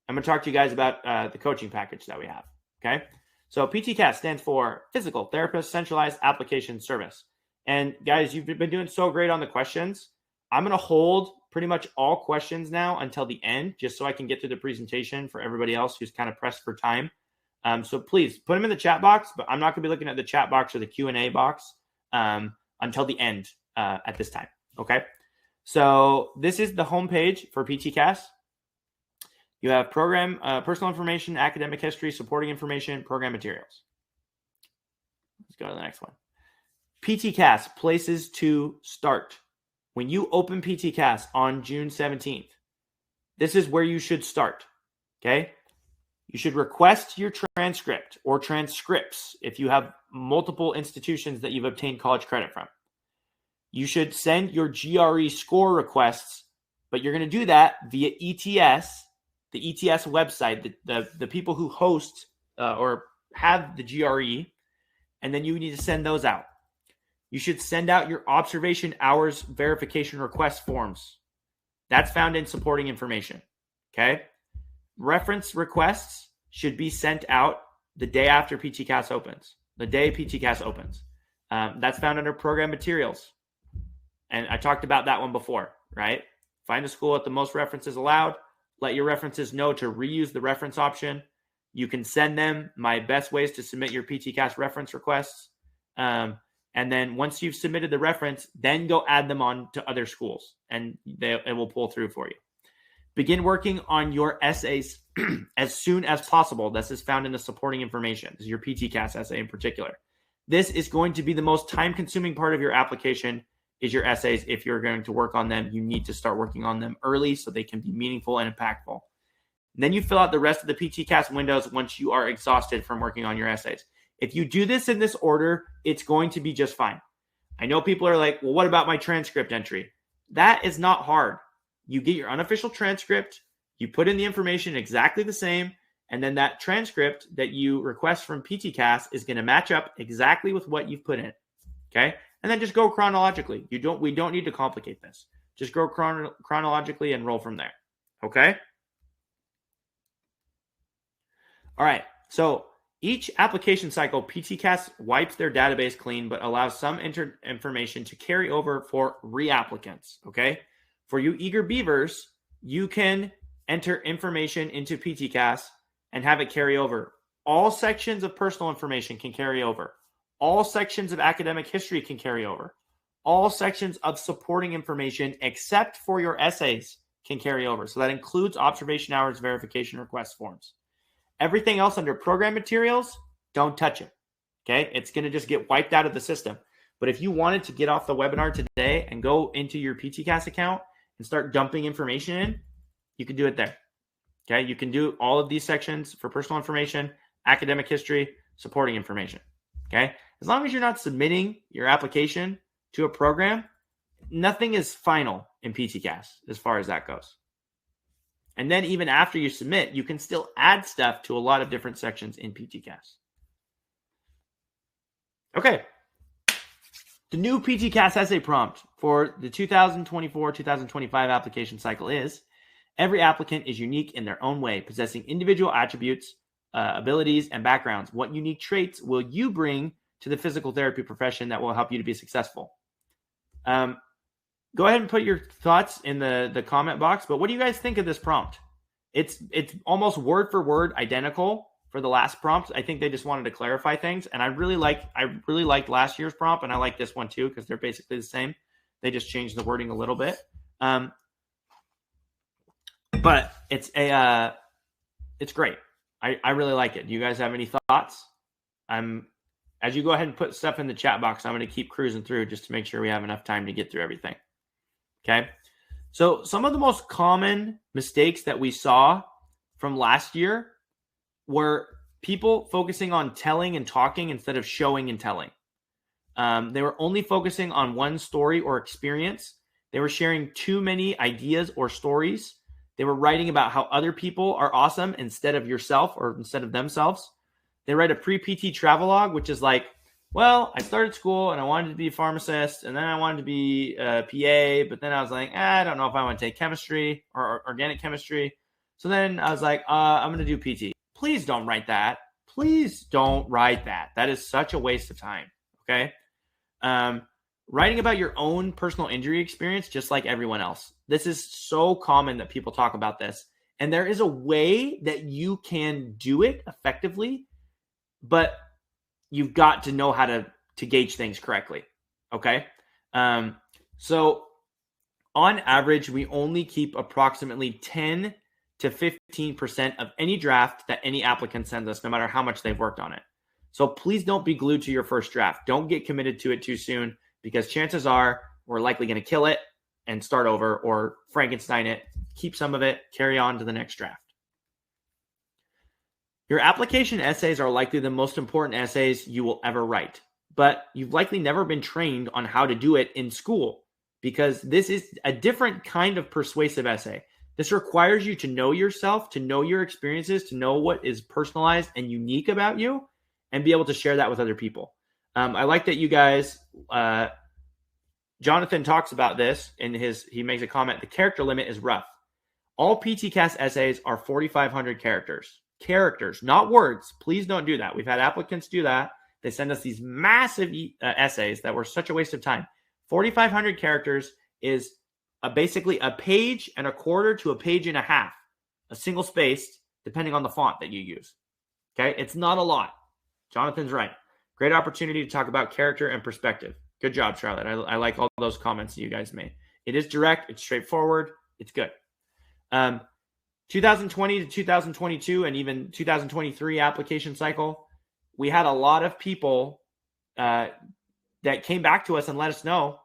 I'm going to talk to you guys about the coaching package that we have. Okay. So PTCAS stands for Physical Therapist Centralized Application Service. And guys, you've been doing so great on the questions. I'm going to hold pretty much all questions now until the end, just so I can get through the presentation for everybody else who's kind of pressed for time. So please put them in the chat box, but I'm not going to be looking at the chat box or the Q&A box until the end at this time. Okay. So this is the homepage for PTCAS. You have program, personal information, academic history, supporting information, program materials. Let's go to the next one. PTCAS, places to start. When you open PTCAS on June 17th, this is where you should start, okay? You should request your transcript or transcripts if you have multiple institutions that you've obtained college credit from. You should send your GRE score requests, but you're going to do that via ETS, the ETS website, the people who host or have the GRE, and then you need to send those out. You should send out your observation hours verification request forms. That's found in supporting information, okay? Reference requests should be sent out the day after PTCAS opens, the day PTCAS opens. That's found under program materials. And I talked about that one before, right? Find a school with the most references allowed. Let your references know to reuse the reference option. You can send them my best ways to submit your PTCAS reference requests. And then once you've submitted the reference, then go add them on to other schools and it will pull through for you. Begin working on your essays as soon as possible. This is found in the supporting information. This is your PTCAS essay in particular. This is going to be the most time-consuming part of your application is your essays. If you're going to work on them, you need to start working on them early so they can be meaningful and impactful. And then you fill out the rest of the PTCAS windows once you are exhausted from working on your essays. If you do this in this order, it's going to be just fine. I know people are like, well, what about my transcript entry? That is not hard. You get your unofficial transcript, you put in the information exactly the same, and then that transcript that you request from PTCAS is going to match up exactly with what you've put in. Okay? And then just go chronologically. We don't need to complicate this. Just go chronologically and roll from there. Okay? All right. So each application cycle, PTCAS wipes their database clean, but allows some information to carry over for reapplicants. Okay? For you eager beavers, you can enter information into PTCAS and have it carry over. All sections of personal information can carry over. All sections of academic history can carry over. All sections of supporting information, except for your essays, can carry over. So that includes observation hours, verification request forms. Everything else under program materials, don't touch it. Okay? It's going to just get wiped out of the system. But if you wanted to get off the webinar today and go into your PTCAS account and start dumping information in, you can do it there. Okay? You can do all of these sections for personal information, academic history, supporting information. Okay? As long as you're not submitting your application to a program, nothing is final in PTCAS as far as that goes. And then even after you submit, you can still add stuff to a lot of different sections in PTCAS. Okay. The new PTCAS essay prompt for the 2024-2025 application cycle is, every applicant is unique in their own way, possessing individual attributes, abilities, and backgrounds. What unique traits will you bring to the physical therapy profession that will help you to be successful? Go ahead and put your thoughts in the comment box, but what do you guys think of this prompt? It's almost word for word identical for the last prompt. I think they just wanted to clarify things, and I really liked last year's prompt, and I like this one too because they're basically the same. They just changed the wording a little bit. But it's great. I really like it. Do you guys have any thoughts? As you go ahead and put stuff in the chat box, I'm going to keep cruising through just to make sure we have enough time to get through everything. Okay. So some of the most common mistakes that we saw from last year were people focusing on telling and talking instead of showing and telling. They were only focusing on one story or experience. They were sharing too many ideas or stories. They were writing about how other people are awesome instead of yourself or instead of themselves. They write a pre-PT travelogue, which is like, well, I started school and I wanted to be a pharmacist, and then I wanted to be a PA, but then I was like, I don't know if I want to take chemistry or organic chemistry. So then I was like, I'm going to do PT. Please don't write that. Please don't write that. That is such a waste of time. Okay. Writing about your own personal injury experience, just like everyone else. This is so common that people talk about this. And there is a way that you can do it effectively, but you've got to know how to gauge things correctly. Okay. So On average, we only keep approximately 10 to 15% of any draft that any applicant sends us, no matter how much they've worked on it. So please don't be glued to your first draft. Don't get committed to it too soon, because chances are we're likely going to kill it and start over, or Frankenstein it, keep some of it, carry on to the next draft. Your application essays are likely the most important essays you will ever write, but you've likely never been trained on how to do it in school, because this is a different kind of persuasive essay. This requires you to know yourself, to know your experiences, to know what is personalized and unique about you, and be able to share that with other people. I like that you guys, Jonathan talks about this in he makes a comment, the character limit is rough. All PTCAS essays are 4,500 characters. Characters, not words. Please don't do that. We've had applicants do that. They send us these massive essays that were such a waste of time. 4,500 characters is basically a page and a quarter to a page and a half, a single spaced, depending on the font that you use. Okay, it's not a lot. Jonathan's right. Great opportunity to talk about character and perspective. Good job, Charlotte. I like all those comments that you guys made. It is direct. It's straightforward. It's good. 2020 to 2022 and even 2023 application cycle, we had a lot of people that came back to us and let us know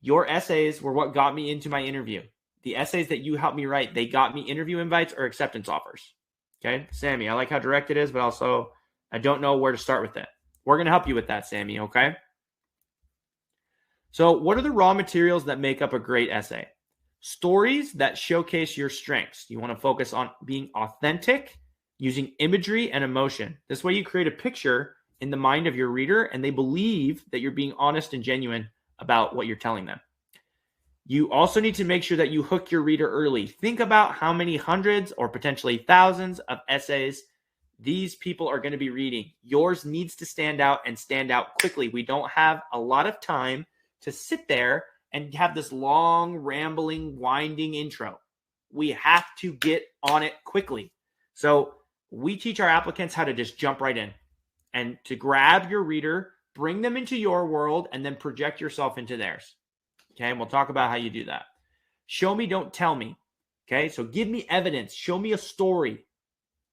your essays were what got me into my interview. The essays that you helped me write, they got me interview invites or acceptance offers. Okay, Sammy, I like how direct it is, but also I don't know where to start with it. We're going to help you with that, Sammy, okay? So what are the raw materials that make up a great essay? Stories that showcase your strengths. You want to focus on being authentic, using imagery and emotion. This way you create a picture in the mind of your reader, and they believe that you're being honest and genuine about what you're telling them. You also need to make sure that you hook your reader early. Think about how many hundreds or potentially thousands of essays these people are going to be reading. Yours needs to stand out and stand out quickly. We don't have a lot of time to sit there and have this long, rambling, winding intro. We have to get on it quickly. So we teach our applicants how to just jump right in and to grab your reader, bring them into your world, and then project yourself into theirs. Okay, and we'll talk about how you do that. Show me, don't tell me. Okay, so give me evidence. Show me a story.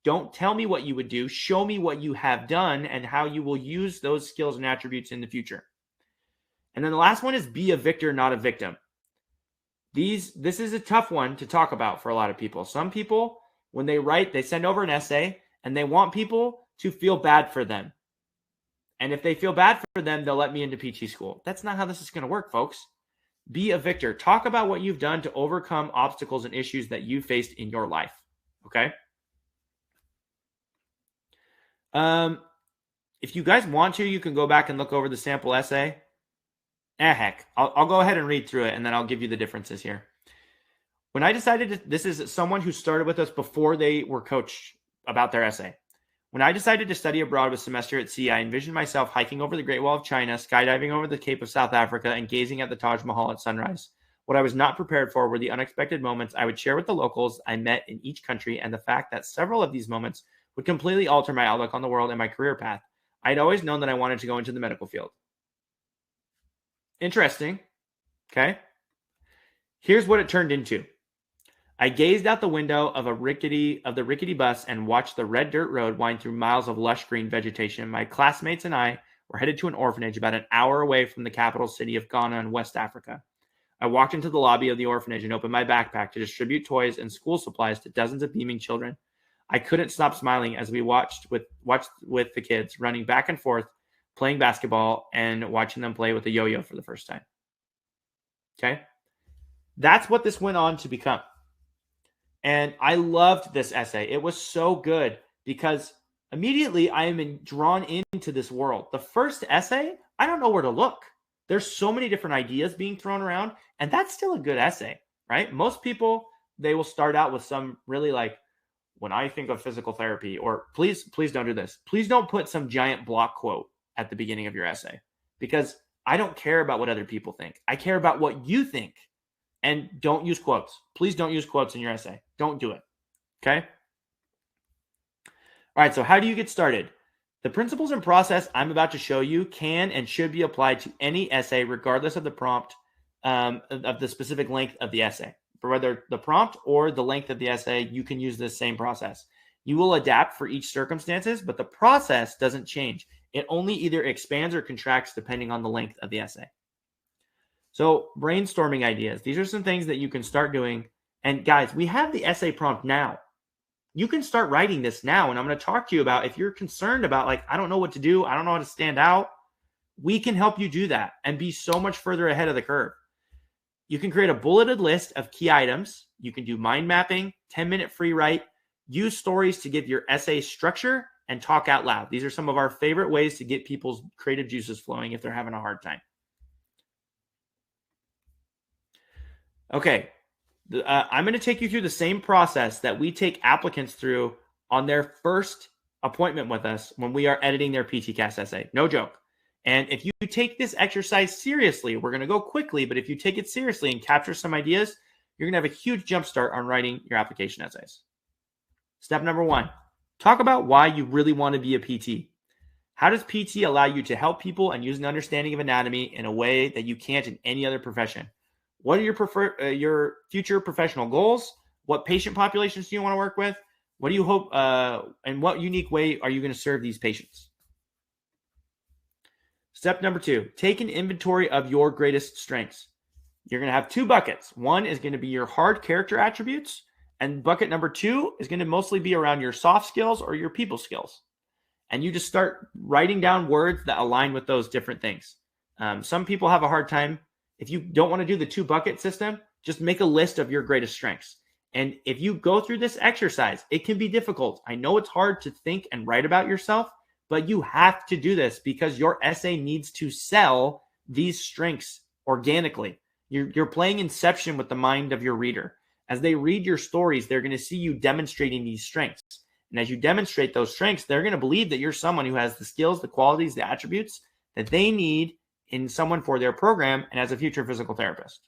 Don't tell me what you would do. Show me what you have done and how you will use those skills and attributes in the future. And then the last one is be a victor, not a victim. This is a tough one to talk about for a lot of people. Some people, when they write, they send over an essay and they want people to feel bad for them. And if they feel bad for them, they'll let me into PT school. That's not how this is going to work, folks. Be a victor. Talk about what you've done to overcome obstacles and issues that you faced in your life. Okay? If you guys want to, you can go back and look over the sample essay. Heck, I'll go ahead and read through it, and then I'll give you the differences here. When I decided this is someone who started with us before they were coached about their essay. When I decided to study abroad with semester at sea, I envisioned myself hiking over the Great Wall of China, skydiving over the Cape of South Africa, and gazing at the Taj Mahal at sunrise. What I was not prepared for were the unexpected moments I would share with the locals I met in each country, and the fact that several of these moments would completely alter my outlook on the world and my career path. I'd always known that I wanted to go into the medical field. Interesting. Okay. Here's what it turned into. I gazed out the window of the rickety bus and watched the red dirt road wind through miles of lush green vegetation. My classmates and I were headed to an orphanage about an hour away from the capital city of Ghana in West Africa. I walked into the lobby of the orphanage and opened my backpack to distribute toys and school supplies to dozens of beaming children. I couldn't stop smiling as we watched with the kids running back and forth, playing basketball, and watching them play with a yo-yo for the first time. Okay? That's what this went on to become. And I loved this essay. It was so good because immediately I am drawn into this world. The first essay, I don't know where to look. There's so many different ideas being thrown around, and that's still a good essay, right? Most people, they will start out with some really like, when I think of physical therapy, or please don't do this. Please don't put some giant block quote at the beginning of your essay, because I don't care about what other people think. I care about what you think. And don't use quotes. Please don't use quotes in your essay. Don't do it. Okay? All right, so how do you get started? The principles and process I'm about to show you can and should be applied to any essay, regardless of the prompt of the specific length of the essay. For whether the prompt or the length of the essay, you can use this same process. You will adapt for each circumstances, but the process doesn't change. It only either expands or contracts depending on the length of the essay. So brainstorming ideas. These are some things that you can start doing. And guys, we have the essay prompt now. You can start writing this now. And I'm going to talk to you about if you're concerned about like, I don't know what to do. I don't know how to stand out. We can help you do that and be so much further ahead of the curve. You can create a bulleted list of key items. You can do mind mapping, 10-minute free write, use stories to give your essay structure, and talk out loud. These are some of our favorite ways to get people's creative juices flowing if they're having a hard time. Okay, I'm going to take you through the same process that we take applicants through on their first appointment with us when we are editing their PTCAS essay. No joke. And if you take this exercise seriously, we're going to go quickly, but if you take it seriously and capture some ideas, you're going to have a huge jump start on writing your application essays. Step number 1, talk about why you really want to be a PT. How does PT allow you to help people and use an understanding of anatomy in a way that you can't in any other profession? What are your future professional goals? What patient populations do you want to work with? What do you hope, and what unique way are you going to serve these patients? Step number 2, take an inventory of your greatest strengths. You're going to have 2 buckets. One is going to be your hard character attributes, and bucket number 2 is going to mostly be around your soft skills or your people skills. And you just start writing down words that align with those different things. Some people have a hard time. If you don't want to do the 2-bucket system, just make a list of your greatest strengths. And if you go through this exercise, it can be difficult. I know it's hard to think and write about yourself, but you have to do this because your essay needs to sell these strengths organically. You're playing Inception with the mind of your reader. As they read your stories, they're going to see you demonstrating these strengths. And as you demonstrate those strengths, they're going to believe that you're someone who has the skills, the qualities, the attributes that they need in someone for their program and as a future physical therapist.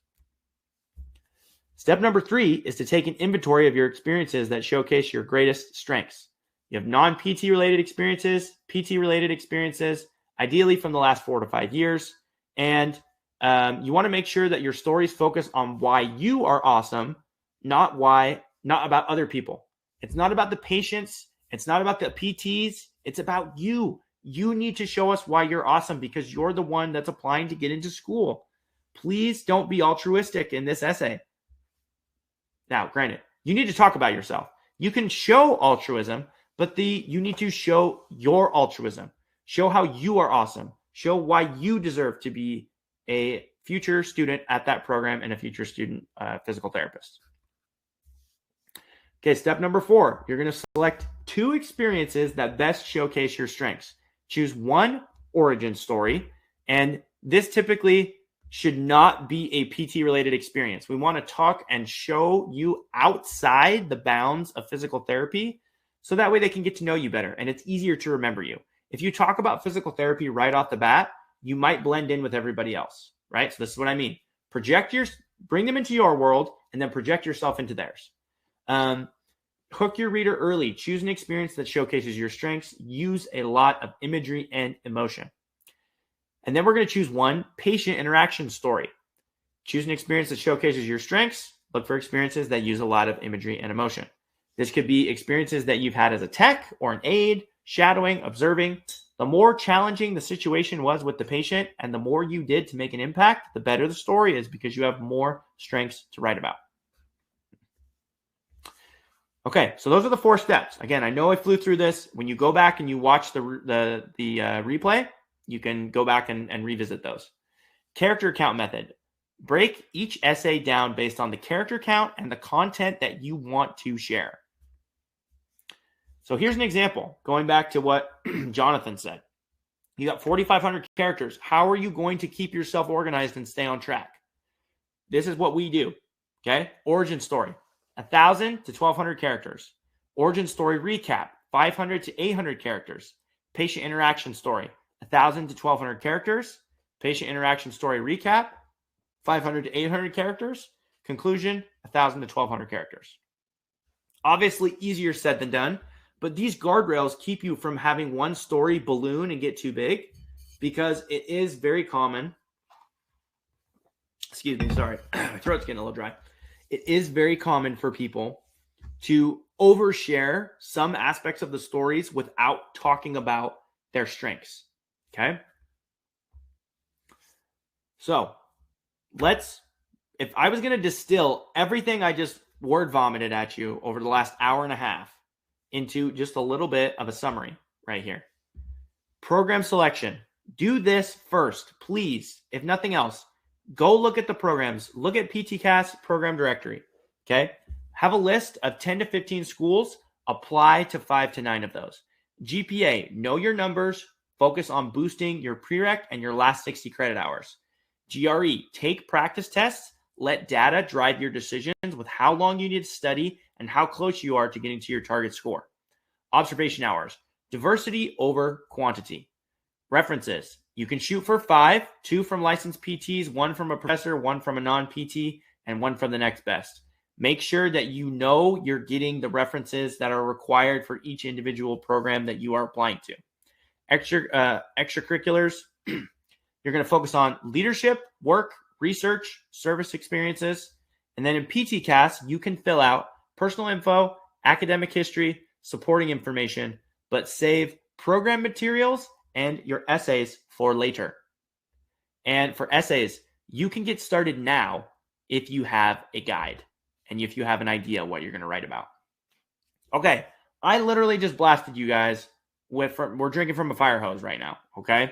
Step number 3 is to take an inventory of your experiences that showcase your greatest strengths. You have non-PT related experiences, PT related experiences, ideally from the last 4 to 5 years. And you want to make sure that your stories focus on why you are awesome, not about other people. It's not about the patients. It's not about the PTs. It's about you. You need to show us why you're awesome because you're the one that's applying to get into school. Please don't be altruistic in this essay. Now, granted, you need to talk about yourself. You can show altruism, but you need to show your altruism. Show how you are awesome. Show why you deserve to be a future student at that program and a future student physical therapist. Okay, step number 4, you're going to select 2 experiences that best showcase your strengths. Choose one origin story, and this typically should not be a PT-related experience. We want to talk and show you outside the bounds of physical therapy so that way they can get to know you better, and it's easier to remember you. If you talk about physical therapy right off the bat, you might blend in with everybody else, right? So this is what I mean. Bring them into your world, and then project yourself into theirs. Hook your reader early. Choose an experience that showcases your strengths. Use a lot of imagery and emotion. And then we're going to choose one patient interaction story. Choose an experience that showcases your strengths. Look for experiences that use a lot of imagery and emotion. This could be experiences that you've had as a tech or an aide, shadowing, observing. The more challenging the situation was with the patient and the more you did to make an impact, the better the story is because you have more strengths to write about. Okay, so those are the 4 steps. Again, I know I flew through this. When you go back and you watch the replay, you can go back and revisit those. Character count method. Break each essay down based on the character count and the content that you want to share. So here's an example, going back to what Jonathan said. You got 4,500 characters. How are you going to keep yourself organized and stay on track? This is what we do, okay? Origin story, 1,000 to 1,200 characters. Origin story recap, 500 to 800 characters. Patient interaction story, 1,000 to 1,200 characters. Patient interaction story recap, 500 to 800 characters. Conclusion, 1,000 to 1,200 characters. Obviously, easier said than done. But these guardrails keep you from having one story balloon and get too big because it is very common excuse me, sorry, my throat's getting a little dry. It is very common for people to overshare some aspects of the stories without talking about their strengths. Okay. So if I was going to distill everything I just word vomited at you over the last hour and a half into just a little bit of a summary right here. Program selection. Do this first, please. If nothing else, go look at the programs. Look at PTCAS program directory. Okay. Have a list of 10 to 15 schools. Apply to 5 to 9 of those. GPA. Know your numbers. Focus on boosting your prereq and your last 60 credit hours. GRE. Take practice tests. Let data drive your decisions with how long you need to study and how close you are to getting to your target score. Observation hours. Diversity over quantity. References. You can shoot for 5, 2 from licensed PTs, 1 from a professor, 1 from a non-PT, and 1 from the next best. Make sure that you know you're getting the references that are required for each individual program that you are applying to. Extracurriculars. You're going to focus on leadership, work, research, service experiences. And then in PTCAS, you can fill out personal info, academic history, supporting information, but save program materials and your essays for later. And for essays, you can get started now if you have a guide and if you have an idea what you're going to write about. Okay, I literally just blasted you guys we're drinking from a fire hose right now, okay?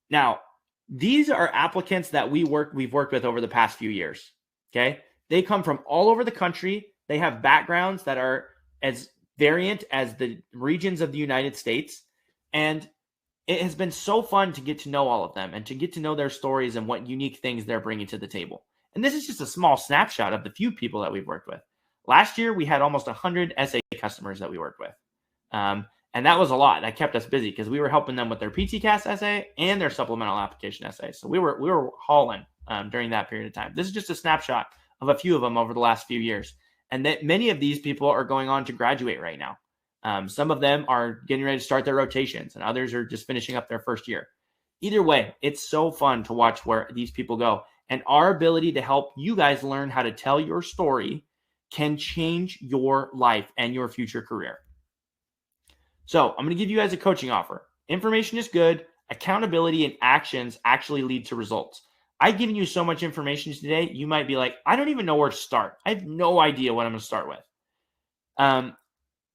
Now, these are applicants that we've worked with over the past few years, okay? They come from all over the country. They have backgrounds that are as variant as the regions of the United States. And it has been so fun to get to know all of them and to get to know their stories and what unique things they're bringing to the table. And this is just a small snapshot of the few people that we've worked with. Last year, we had almost 100 SA customers that we worked with. And that was a lot. That kept us busy because we were helping them with their PTCAS essay and their supplemental application essay. So we were hauling during that period of time. This is just a snapshot of a few of them over the last few years. And that many of these people are going on to graduate right now. Some of them are getting ready to start their rotations, and others are just finishing up their first year. Either way, it's so fun to watch where these people go. And our ability to help you guys learn how to tell your story can change your life and your future career. So I'm going to give you guys a coaching offer. Information is good. Accountability and actions actually lead to results. I've given you so much information today, you might be like, I don't even know where to start. I have no idea what I'm going to start with.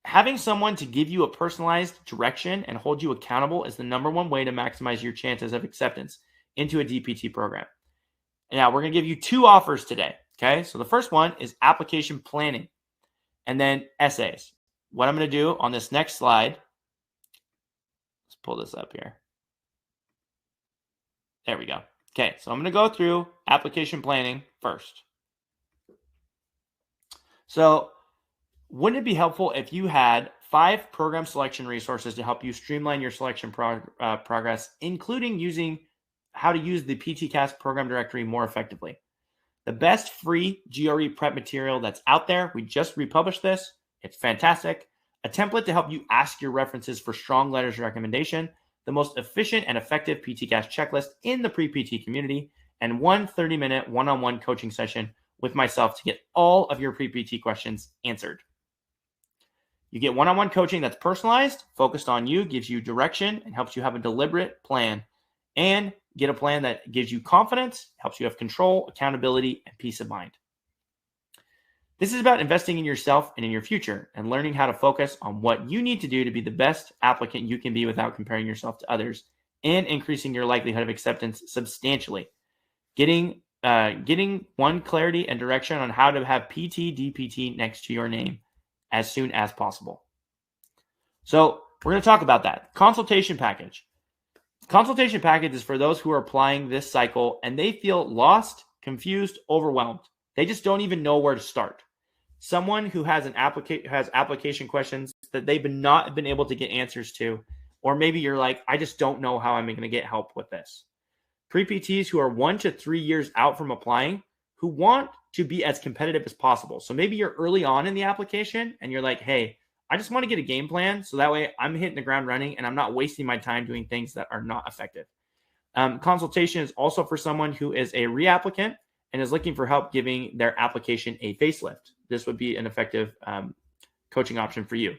Having someone to give you a personalized direction and hold you accountable is the number one way to maximize your chances of acceptance into a DPT program. Now, we're going to give you 2 offers today, okay? So the first one is application planning and then essays. What I'm going to do on this next slide, let's pull this up here. There we go. Okay, so I'm going to go through application planning first. So wouldn't it be helpful if you had 5 program selection resources to help you streamline your selection progress, including using how to use the PTCAS program directory more effectively? The best free GRE prep material that's out there, we just republished this. It's fantastic. A template to help you ask your references for strong letters of recommendation, the most efficient and effective PTCAS checklist in the pre-PT community, and 1 30-minute one-on-one coaching session with myself to get all of your pre-PT questions answered. You get one-on-one coaching that's personalized, focused on you, gives you direction, and helps you have a deliberate plan, and get a plan that gives you confidence, helps you have control, accountability, and peace of mind. This is about investing in yourself and in your future and learning how to focus on what you need to do to be the best applicant you can be without comparing yourself to others and increasing your likelihood of acceptance substantially. Getting one clarity and direction on how to have PT, DPT next to your name as soon as possible. So we're going to talk about that. Consultation package. Consultation package is for those who are applying this cycle and they feel lost, confused, overwhelmed. They just don't even know where to start. Someone who has application questions that they've not been able to get answers to, or maybe you're like, I just don't know how I'm going to get help with this. Pre-PTs who are 1 to 3 years out from applying, who want to be as competitive as possible. So maybe you're early on in the application and you're like, hey, I just want to get a game plan so that way I'm hitting the ground running and I'm not wasting my time doing things that are not effective. Consultation is also for someone who is a reapplicant and is looking for help giving their application a facelift. This would be an effective coaching option for you.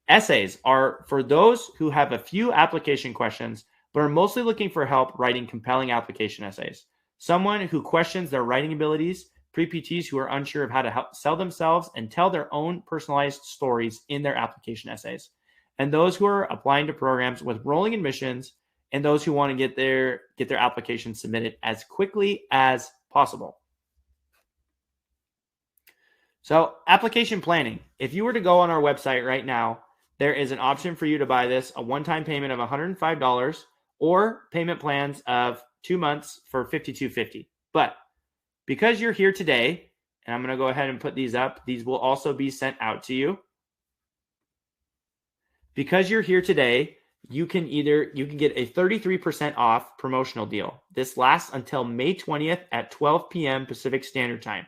Essays are for those who have a few application questions, but are mostly looking for help writing compelling application essays. Someone who questions their writing abilities, pre-PTs who are unsure of how to help sell themselves and tell their own personalized stories in their application essays, and those who are applying to programs with rolling admissions, and those who want to get their application submitted as quickly as possible. So application planning. If you were to go on our website right now, there is an option for you to buy this, a one-time payment of $105 or payment plans of 2 months for $52.50. But because you're here today, and I'm going to go ahead and put these up, these will also be sent out to you. Because you're here today, you can get a 33% off promotional deal. This lasts until May 20th at 12 p.m. Pacific Standard Time.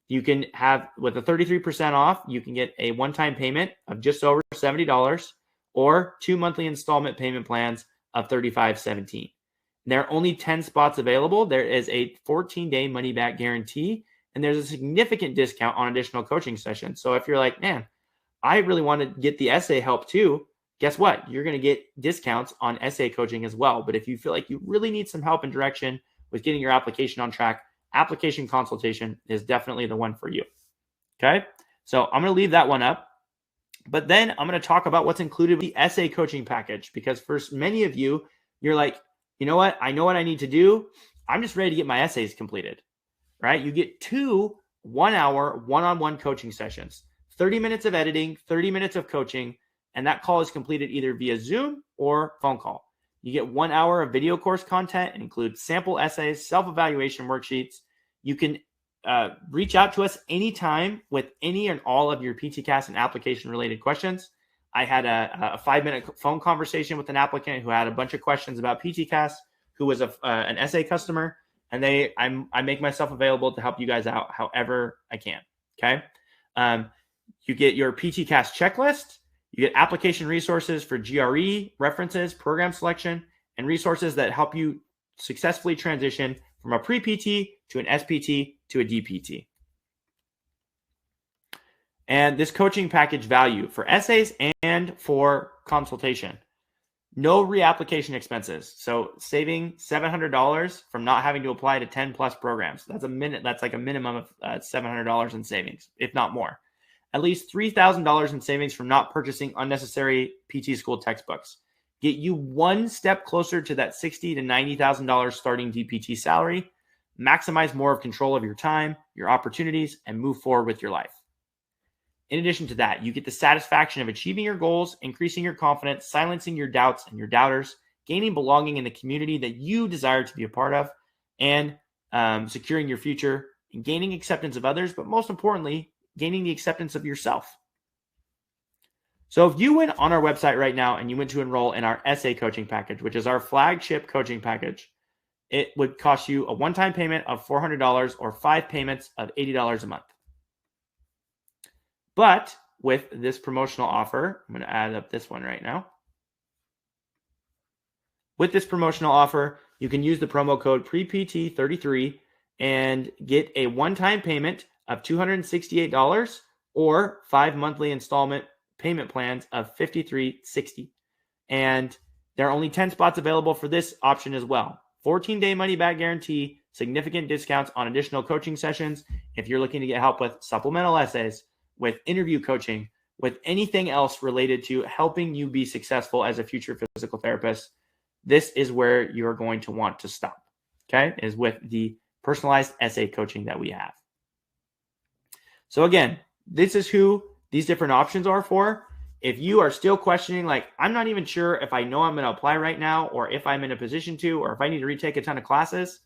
You can have, with a 33% off, you can get a one-time payment of just over $70 or 2 monthly installment payment plans of $35.17. There are only 10 spots available. There is a 14-day money-back guarantee, and there's a significant discount on additional coaching sessions. So if you're like, man, I really want to get the essay help too, guess what? You're going to get discounts on essay coaching as well. But if you feel like you really need some help and direction with getting your application on track, application consultation is definitely the one for you. Okay. So I'm going to leave that one up, but then I'm going to talk about what's included with the essay coaching package, because for many of you, you're like, you know what? I know what I need to do. I'm just ready to get my essays completed, right? You get 2 1-hour one-on-one coaching sessions, 30 minutes of editing, 30 minutes of coaching. And that call is completed either via Zoom or phone call. You get 1 hour of video course content. It includes sample essays, self-evaluation worksheets. You can reach out to us anytime with any and all of your PTCAS and application-related questions. I had a 5-minute phone conversation with an applicant who had a bunch of questions about PTCAS, who was an essay customer, and I make myself available to help you guys out however I can. Okay, you get your PTCAS checklist. You get application resources for GRE, references, program selection, and resources that help you successfully transition from a pre-PT to an SPT to a DPT. And this coaching package value for essays and for consultation. No reapplication expenses. So saving $700 from not having to apply to 10 plus programs. That's like a minimum of $700 in savings, if not more. At least $3,000 in savings from not purchasing unnecessary PT school textbooks. Get you one step closer to that $60,000 to $90,000 starting DPT salary. Maximize more of control of your time, your opportunities, and move forward with your life. In addition to that, you get the satisfaction of achieving your goals, increasing your confidence, silencing your doubts and your doubters, gaining belonging in the community that you desire to be a part of, and securing your future and gaining acceptance of others, but most importantly, gaining the acceptance of yourself. So if you went on our website right now and you went to enroll in our essay coaching package, which is our flagship coaching package, it would cost you a one-time payment of $400 or 5 payments of $80 a month. But with this promotional offer, I'm going to add up this one right now. With this promotional offer, you can use the promo code PREPT33 and get a one-time payment of $268 or 5 monthly installment payment plans of $53.60. And there are only 10 spots available for this option as well. 14-day money-back guarantee, significant discounts on additional coaching sessions. If you're looking to get help with supplemental essays, with interview coaching, with anything else related to helping you be successful as a future physical therapist, this is where you're going to want to stop, okay, is with the personalized essay coaching that we have. So again, this is who these different options are for. If you are still questioning, like, I'm not even sure if I know I'm going to apply right now, or if I'm in a position to, or if I need to retake a ton of classes,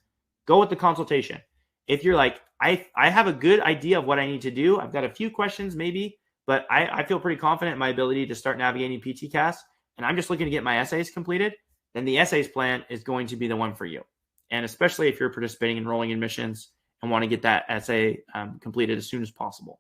go with the consultation. If you're like, I have a good idea of what I need to do, I've got a few questions maybe, but I feel pretty confident in my ability to start navigating PTCAS, and I'm just looking to get my essays completed, then the essays plan is going to be the one for you. And especially if you're participating in rolling admissions and want to get that essay completed as soon as possible.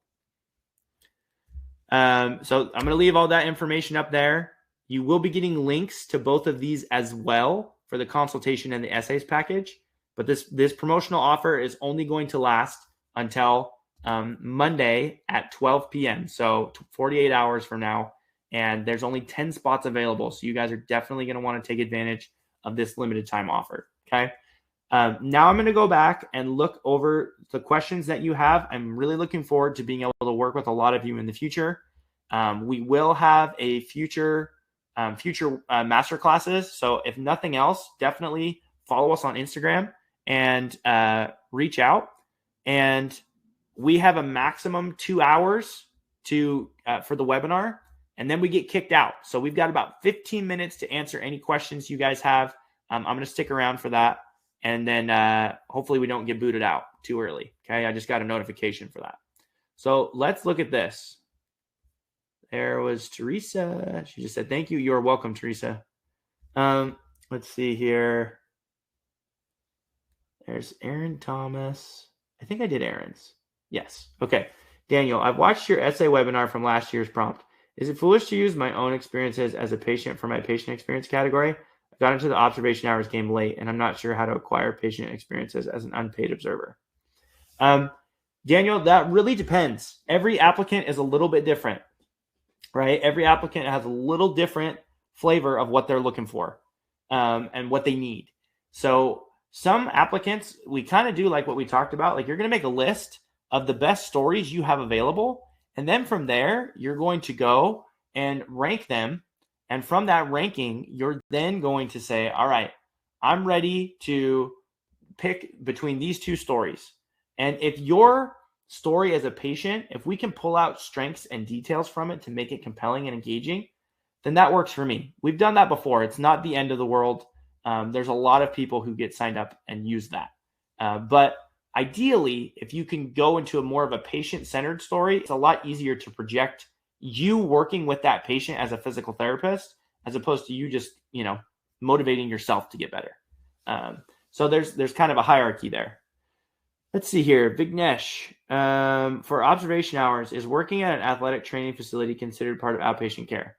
So I'm going to leave all that information up there. You will be getting links to both of these as well for the consultation and the essays package. But this promotional offer is only going to last until Monday at 12 p.m. So 48 hours from now. And there's only 10 spots available. So you guys are definitely going to want to take advantage of this limited time offer. Okay. Now I'm going to go back and look over the questions that you have. I'm really looking forward to being able to work with a lot of you in the future. We will have a future master classes. So if nothing else, definitely follow us on Instagram and reach out. And we have a maximum 2 hours for the webinar, and then we get kicked out. So we've got about 15 minutes to answer any questions you guys have. I'm going to stick around for that. And then hopefully we don't get booted out too early. Okay, I just got a notification for that. So let's look at this. There was Teresa. She just said, thank you. You're welcome, Teresa. Let's see here. There's Aaron Thomas. I think I did Aaron's. Yes. Okay. Daniel, I've watched your essay webinar from last year's prompt. Is it foolish to use my own experiences as a patient for my patient experience category? Got into the observation hours game late, and I'm not sure how to acquire patient experiences as an unpaid observer. Daniel, that really depends. Every applicant is a little bit different, right? Every applicant has a little different flavor of what they're looking for and what they need. So some applicants, we kind of do like what we talked about. Like, you're going to make a list of the best stories you have available, and then from there, you're going to go and rank them. And from that ranking, you're then going to say, all right, I'm ready to pick between these two stories. And if your story as a patient, if we can pull out strengths and details from it to make it compelling and engaging, then that works for me. We've done that before. It's not the end of the world. There's a lot of people who get signed up and use that. But ideally, if you can go into a more of a patient-centered story, it's a lot easier to project you working with that patient as a physical therapist, as opposed to you just, motivating yourself to get better. So there's kind of a hierarchy there. Let's see here. Vignesh, for observation hours, is working at an athletic training facility considered part of outpatient care?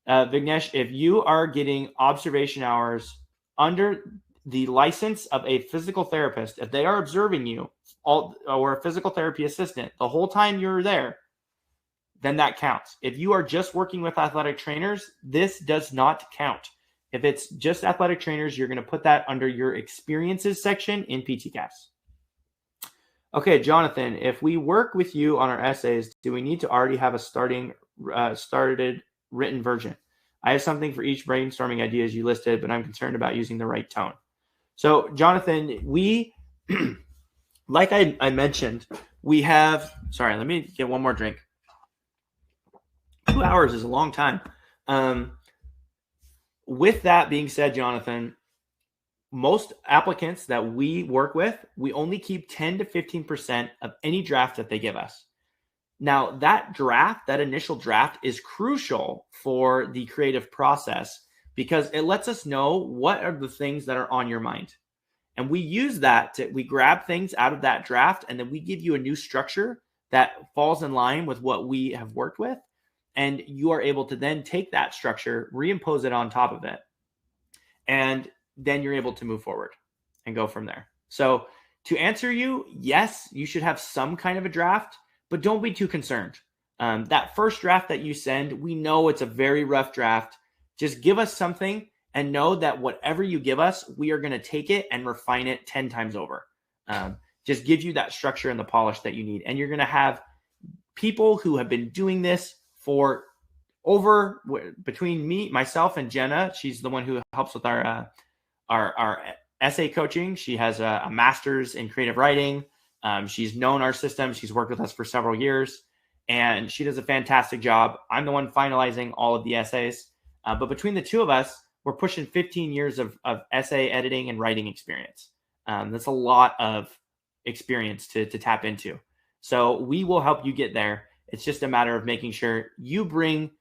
Vignesh, if you are getting observation hours under the license of a physical therapist, if they are observing you or a physical therapy assistant the whole time you're there, then that counts. If you are just working with athletic trainers, this does not count. If it's just athletic trainers, you're going to put that under your experiences section in PTCAS. Okay, Jonathan, if we work with you on our essays, do we need to already have a started written version? I have something for each brainstorming ideas you listed, but I'm concerned about using the right tone. So, Jonathan, we, like I mentioned, we have, sorry, let me get one more drink. 2 hours is a long time. With that being said, Jonathan, most applicants that we work with, we only keep 10 to 15% of any draft that they give us. Now, that initial draft is crucial for the creative process because it lets us know what are the things that are on your mind. And we use that we grab things out of that draft, and then we give you a new structure that falls in line with what we have worked with. And you are able to then take that structure, reimpose it on top of it, and then you're able to move forward and go from there. So to answer you, yes, you should have some kind of a draft, but don't be too concerned. That first draft that you send, we know it's a very rough draft. Just give us something and know that whatever you give us, we are going to take it and refine it 10 times over. Just give you that structure and the polish that you need. And you're going to have people who have been doing this for between myself and Jenna. She's the one who helps with our essay coaching. She has a master's in creative writing. She's known our system. She's worked with us for several years, and she does a fantastic job. I'm the one finalizing all of the essays. But between the two of us, we're pushing 15 years of essay editing and writing experience. That's a lot of experience to tap into. So we will help you get there. It's just a matter of making sure you bring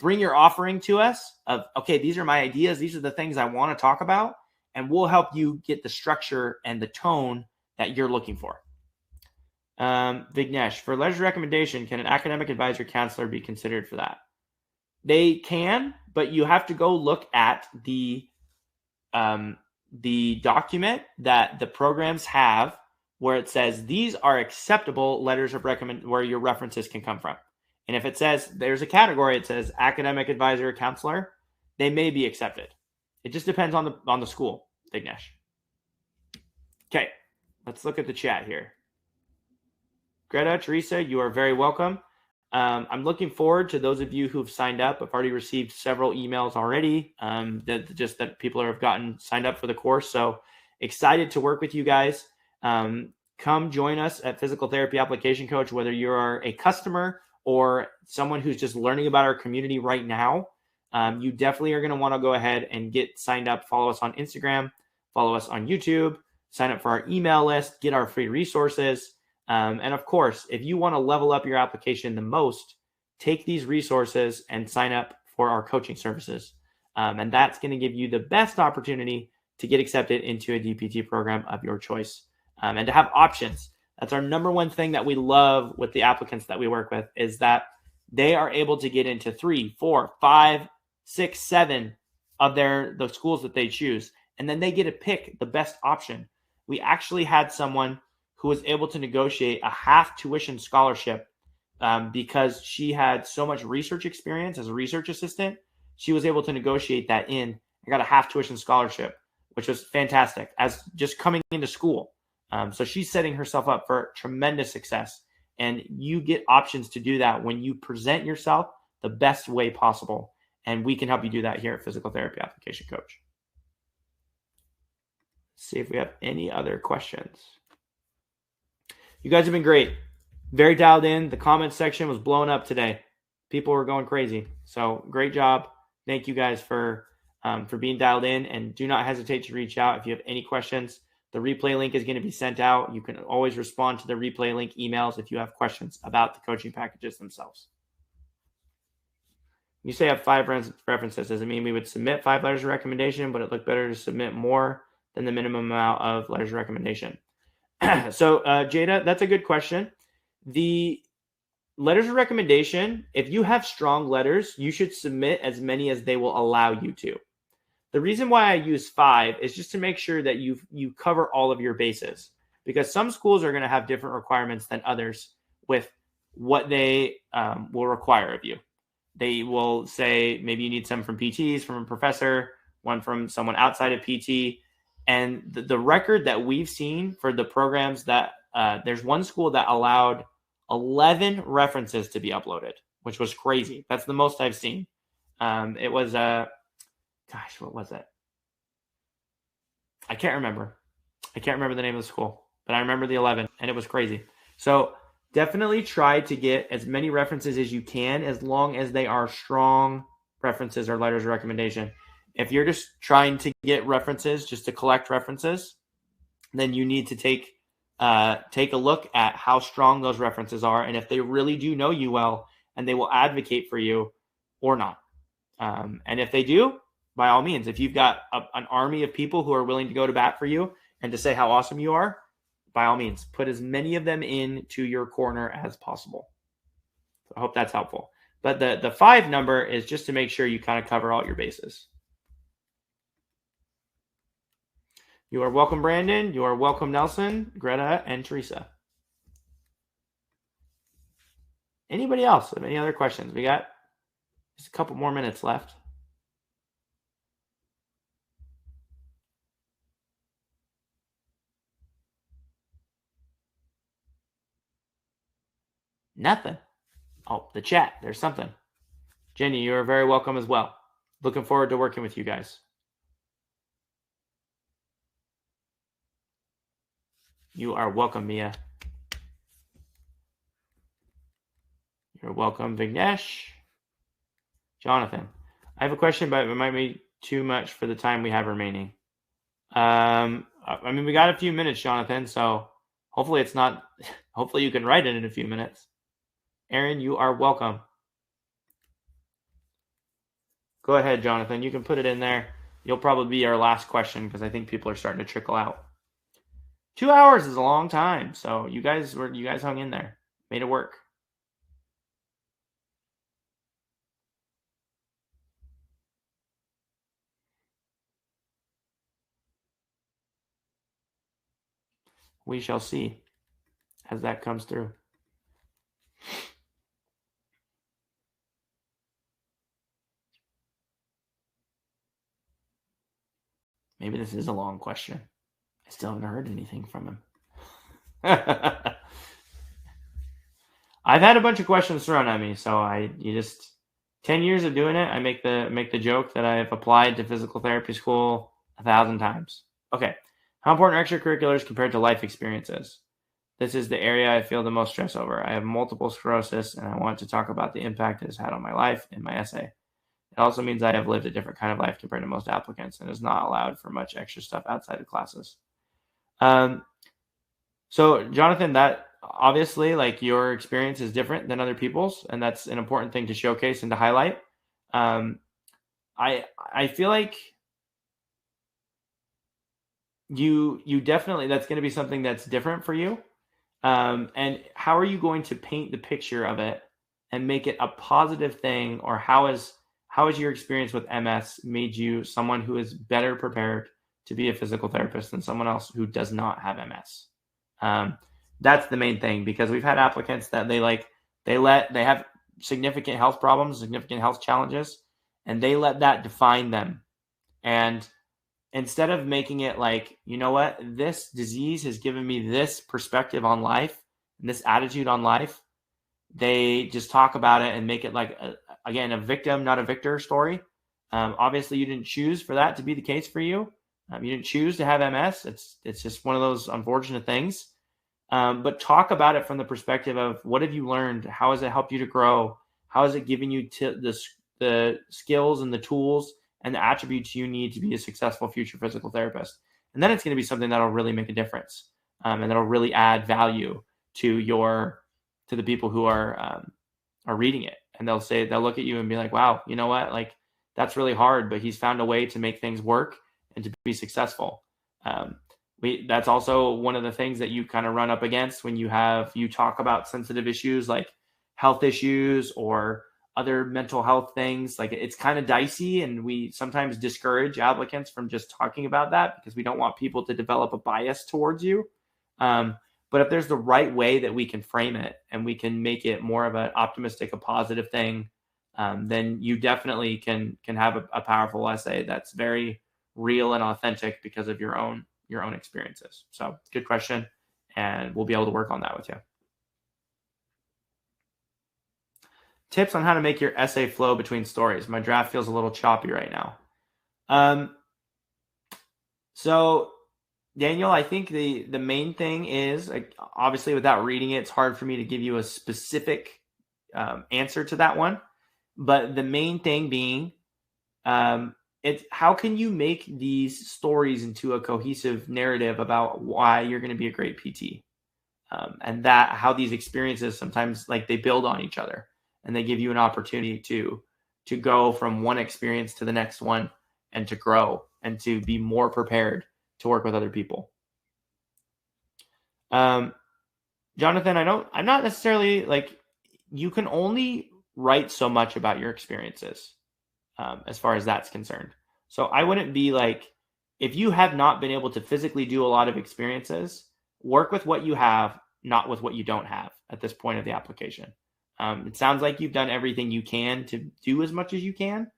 your offering to us of, okay, these are my ideas. These are the things I want to talk about. And we'll help you get the structure and the tone that you're looking for. Vignesh, for leisure recommendation, can an academic advisor counselor be considered for that? They can, but you have to go look at the the document that the programs have where it says these are acceptable letters of recommend where your references can come from. And if it says there's a category, it says academic advisor, counselor, they may be accepted. It just depends on the school, Vignesh. Okay, let's look at the chat here. Greta, Teresa, you are very welcome. I'm looking forward to those of you who've signed up. I've already received several emails already that people have gotten signed up for the course. So excited to work with you guys. Come join us at Physical Therapy Application Coach, whether you are a customer or someone who's just learning about our community right now. You definitely are going to want to go ahead and get signed up. Follow us on Instagram, follow us on YouTube, sign up for our email list, get our free resources. And of course, if you want to level up your application the most, take these resources and sign up for our coaching services. And that's going to give you the best opportunity to get accepted into a DPT program of your choice and to have options. That's our number one thing that we love with the applicants that we work with is that they are able to get into 3, 4, 5, 6, 7 of the schools that they choose. And then they get to pick the best option. We actually had someone who was able to negotiate a half tuition scholarship because she had so much research experience as a research assistant. She was able to negotiate that in and got a half tuition scholarship, which was fantastic as just coming into school. So she's setting herself up for tremendous success. And you get options to do that when you present yourself the best way possible. And we can help you do that here at Physical Therapy Application Coach. Let's see if we have any other questions. You guys have been great. Very dialed in. The comments section was blowing up today. People were going crazy. So great job. Thank you guys for being dialed in. And do not hesitate to reach out if you have any questions. The replay link is going to be sent out. You can always respond to the replay link emails if you have questions about the coaching packages themselves. You say I have 5 references. Does it mean we would submit 5 letters of recommendation? Would it look better to submit more than the minimum amount of letters of recommendation? So, Jada, that's a good question. The letters of recommendation, if you have strong letters, you should submit as many as they will allow you to. The reason why I use 5 is just to make sure that you cover all of your bases, because some schools are going to have different requirements than others with what they will require of you. They will say maybe you need some from PTs, from a professor, one from someone outside of PT. And the record that we've seen for the programs that there's one school that allowed 11 references to be uploaded, which was crazy. That's the most I've seen. It was, what was it? I can't remember. I can't remember the name of the school, but I remember the 11, and it was crazy. So definitely try to get as many references as you can, as long as they are strong references or letters of recommendation. If you're just trying to get references just to collect references, then you need to take a look at how strong those references are and if they really do know you well and they will advocate for you or not. And if they do, by all means, if you've got an army of people who are willing to go to bat for you and to say how awesome you are, by all means, put as many of them into your corner as possible. So I hope that's helpful. But the 5 number is just to make sure you kind of cover all your bases. You are welcome, Brandon. You are welcome, Nelson, Greta, and Teresa. Anybody else have any other questions? We got just a couple more minutes left. Nothing. Oh, the chat. There's something. Jenny, you are very welcome as well. Looking forward to working with you guys. You are welcome, Mia. You're welcome, Vignesh. Jonathan, I have a question, but it might be too much for the time we have remaining. I mean, we got a few minutes, Jonathan, so hopefully it's not, hopefully you can write it in a few minutes. Aaron, you are welcome. Go ahead, Jonathan. You can put it in there. You'll probably be our last question because I think people are starting to trickle out. 2 hours is a long time, so you guys hung in there, made it work. we shall see as that comes through. Maybe this is a long question. I still haven't heard anything from him. I've had a bunch of questions thrown at me, so you just 10 years of doing it. I make the joke that I've applied to physical therapy school 1,000 times. Okay, how important are extracurriculars compared to life experiences? This is the area I feel the most stress over. I have multiple sclerosis, and I want to talk about the impact it has had on my life in my essay. It also means I have lived a different kind of life compared to most applicants, and is not allowed for much extra stuff outside of classes. So Jonathan, that obviously, like, your experience is different than other people's, and that's an important thing to showcase and to highlight. I feel like you definitely, that's going to be something that's different for you. And how are you going to paint the picture of it and make it a positive thing? Or how has your experience with MS made you someone who is better prepared to be a physical therapist than someone else who does not have MS? That's the main thing, because we've had applicants that they have significant health problems, significant health challenges, and they let that define them. And instead of making it like, you know what, this disease has given me this perspective on life and this attitude on life, they just talk about it and make it like, again, a victim, not a victor story. Obviously, you didn't choose for that to be the case for you. You didn't choose to have MS. It's just one of those unfortunate things. But talk about it from the perspective of, what have you learned? How has it helped you to grow? How is it giving you the skills and the tools and the attributes you need to be a successful future physical therapist? And then it's going to be something that'll really make a difference, and that'll really add value to the people who are reading it. And they'll look at you and be like, wow, you know what? Like, that's really hard, but he's found a way to make things work and to be successful. That's also one of the things that you kind of run up against when you talk about sensitive issues like health issues or other mental health things. Like, it's kind of dicey, and we sometimes discourage applicants from just talking about that because we don't want people to develop a bias towards you. But if there's the right way that we can frame it and we can make it more of an optimistic, a positive thing, then you definitely can have a powerful essay that's very real and authentic because of your own experiences. So, good question, and we'll be able to work on that with you. Tips on how to make your essay flow between stories. My draft feels a little choppy right now. So Daniel, I think the main thing is, like, obviously without reading it, it's hard for me to give you a specific answer to that one. But the main thing being, it's how can you make these stories into a cohesive narrative about why you're going to be a great PT, and that how these experiences sometimes, like, they build on each other and they give you an opportunity to go from one experience to the next one and to grow and to be more prepared to work with other people. Jonathan, I'm not necessarily, like, you can only write so much about your experiences, as far as that's concerned. So I wouldn't be like, if you have not been able to physically do a lot of experiences, work with what you have, not with what you don't have at this point of the application. It sounds like you've done everything you can to do as much as you can.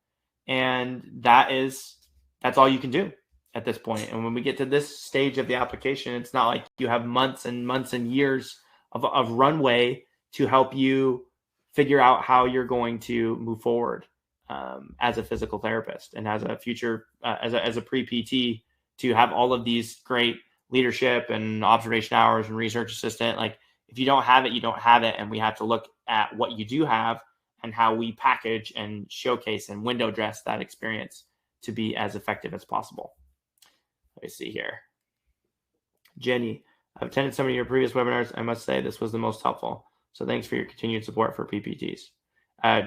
And that's all you can do at this point. And when we get to this stage of the application, it's not like you have months and months and years of runway to help you figure out how you're going to move forward as a physical therapist and as a future, as a pre-PT, to have all of these great leadership and observation hours and research assistant. Like, if you don't have it, you don't have it. And we have to look at what you do have and how we package and showcase and window dress that experience to be as effective as possible. Let me see here. Jenny, I've attended some of your previous webinars. I must say this was the most helpful. So thanks for your continued support for PPTs.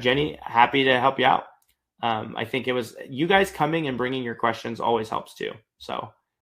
Jenny, happy to help you out. I think it was you guys coming and bringing your questions always helps too. So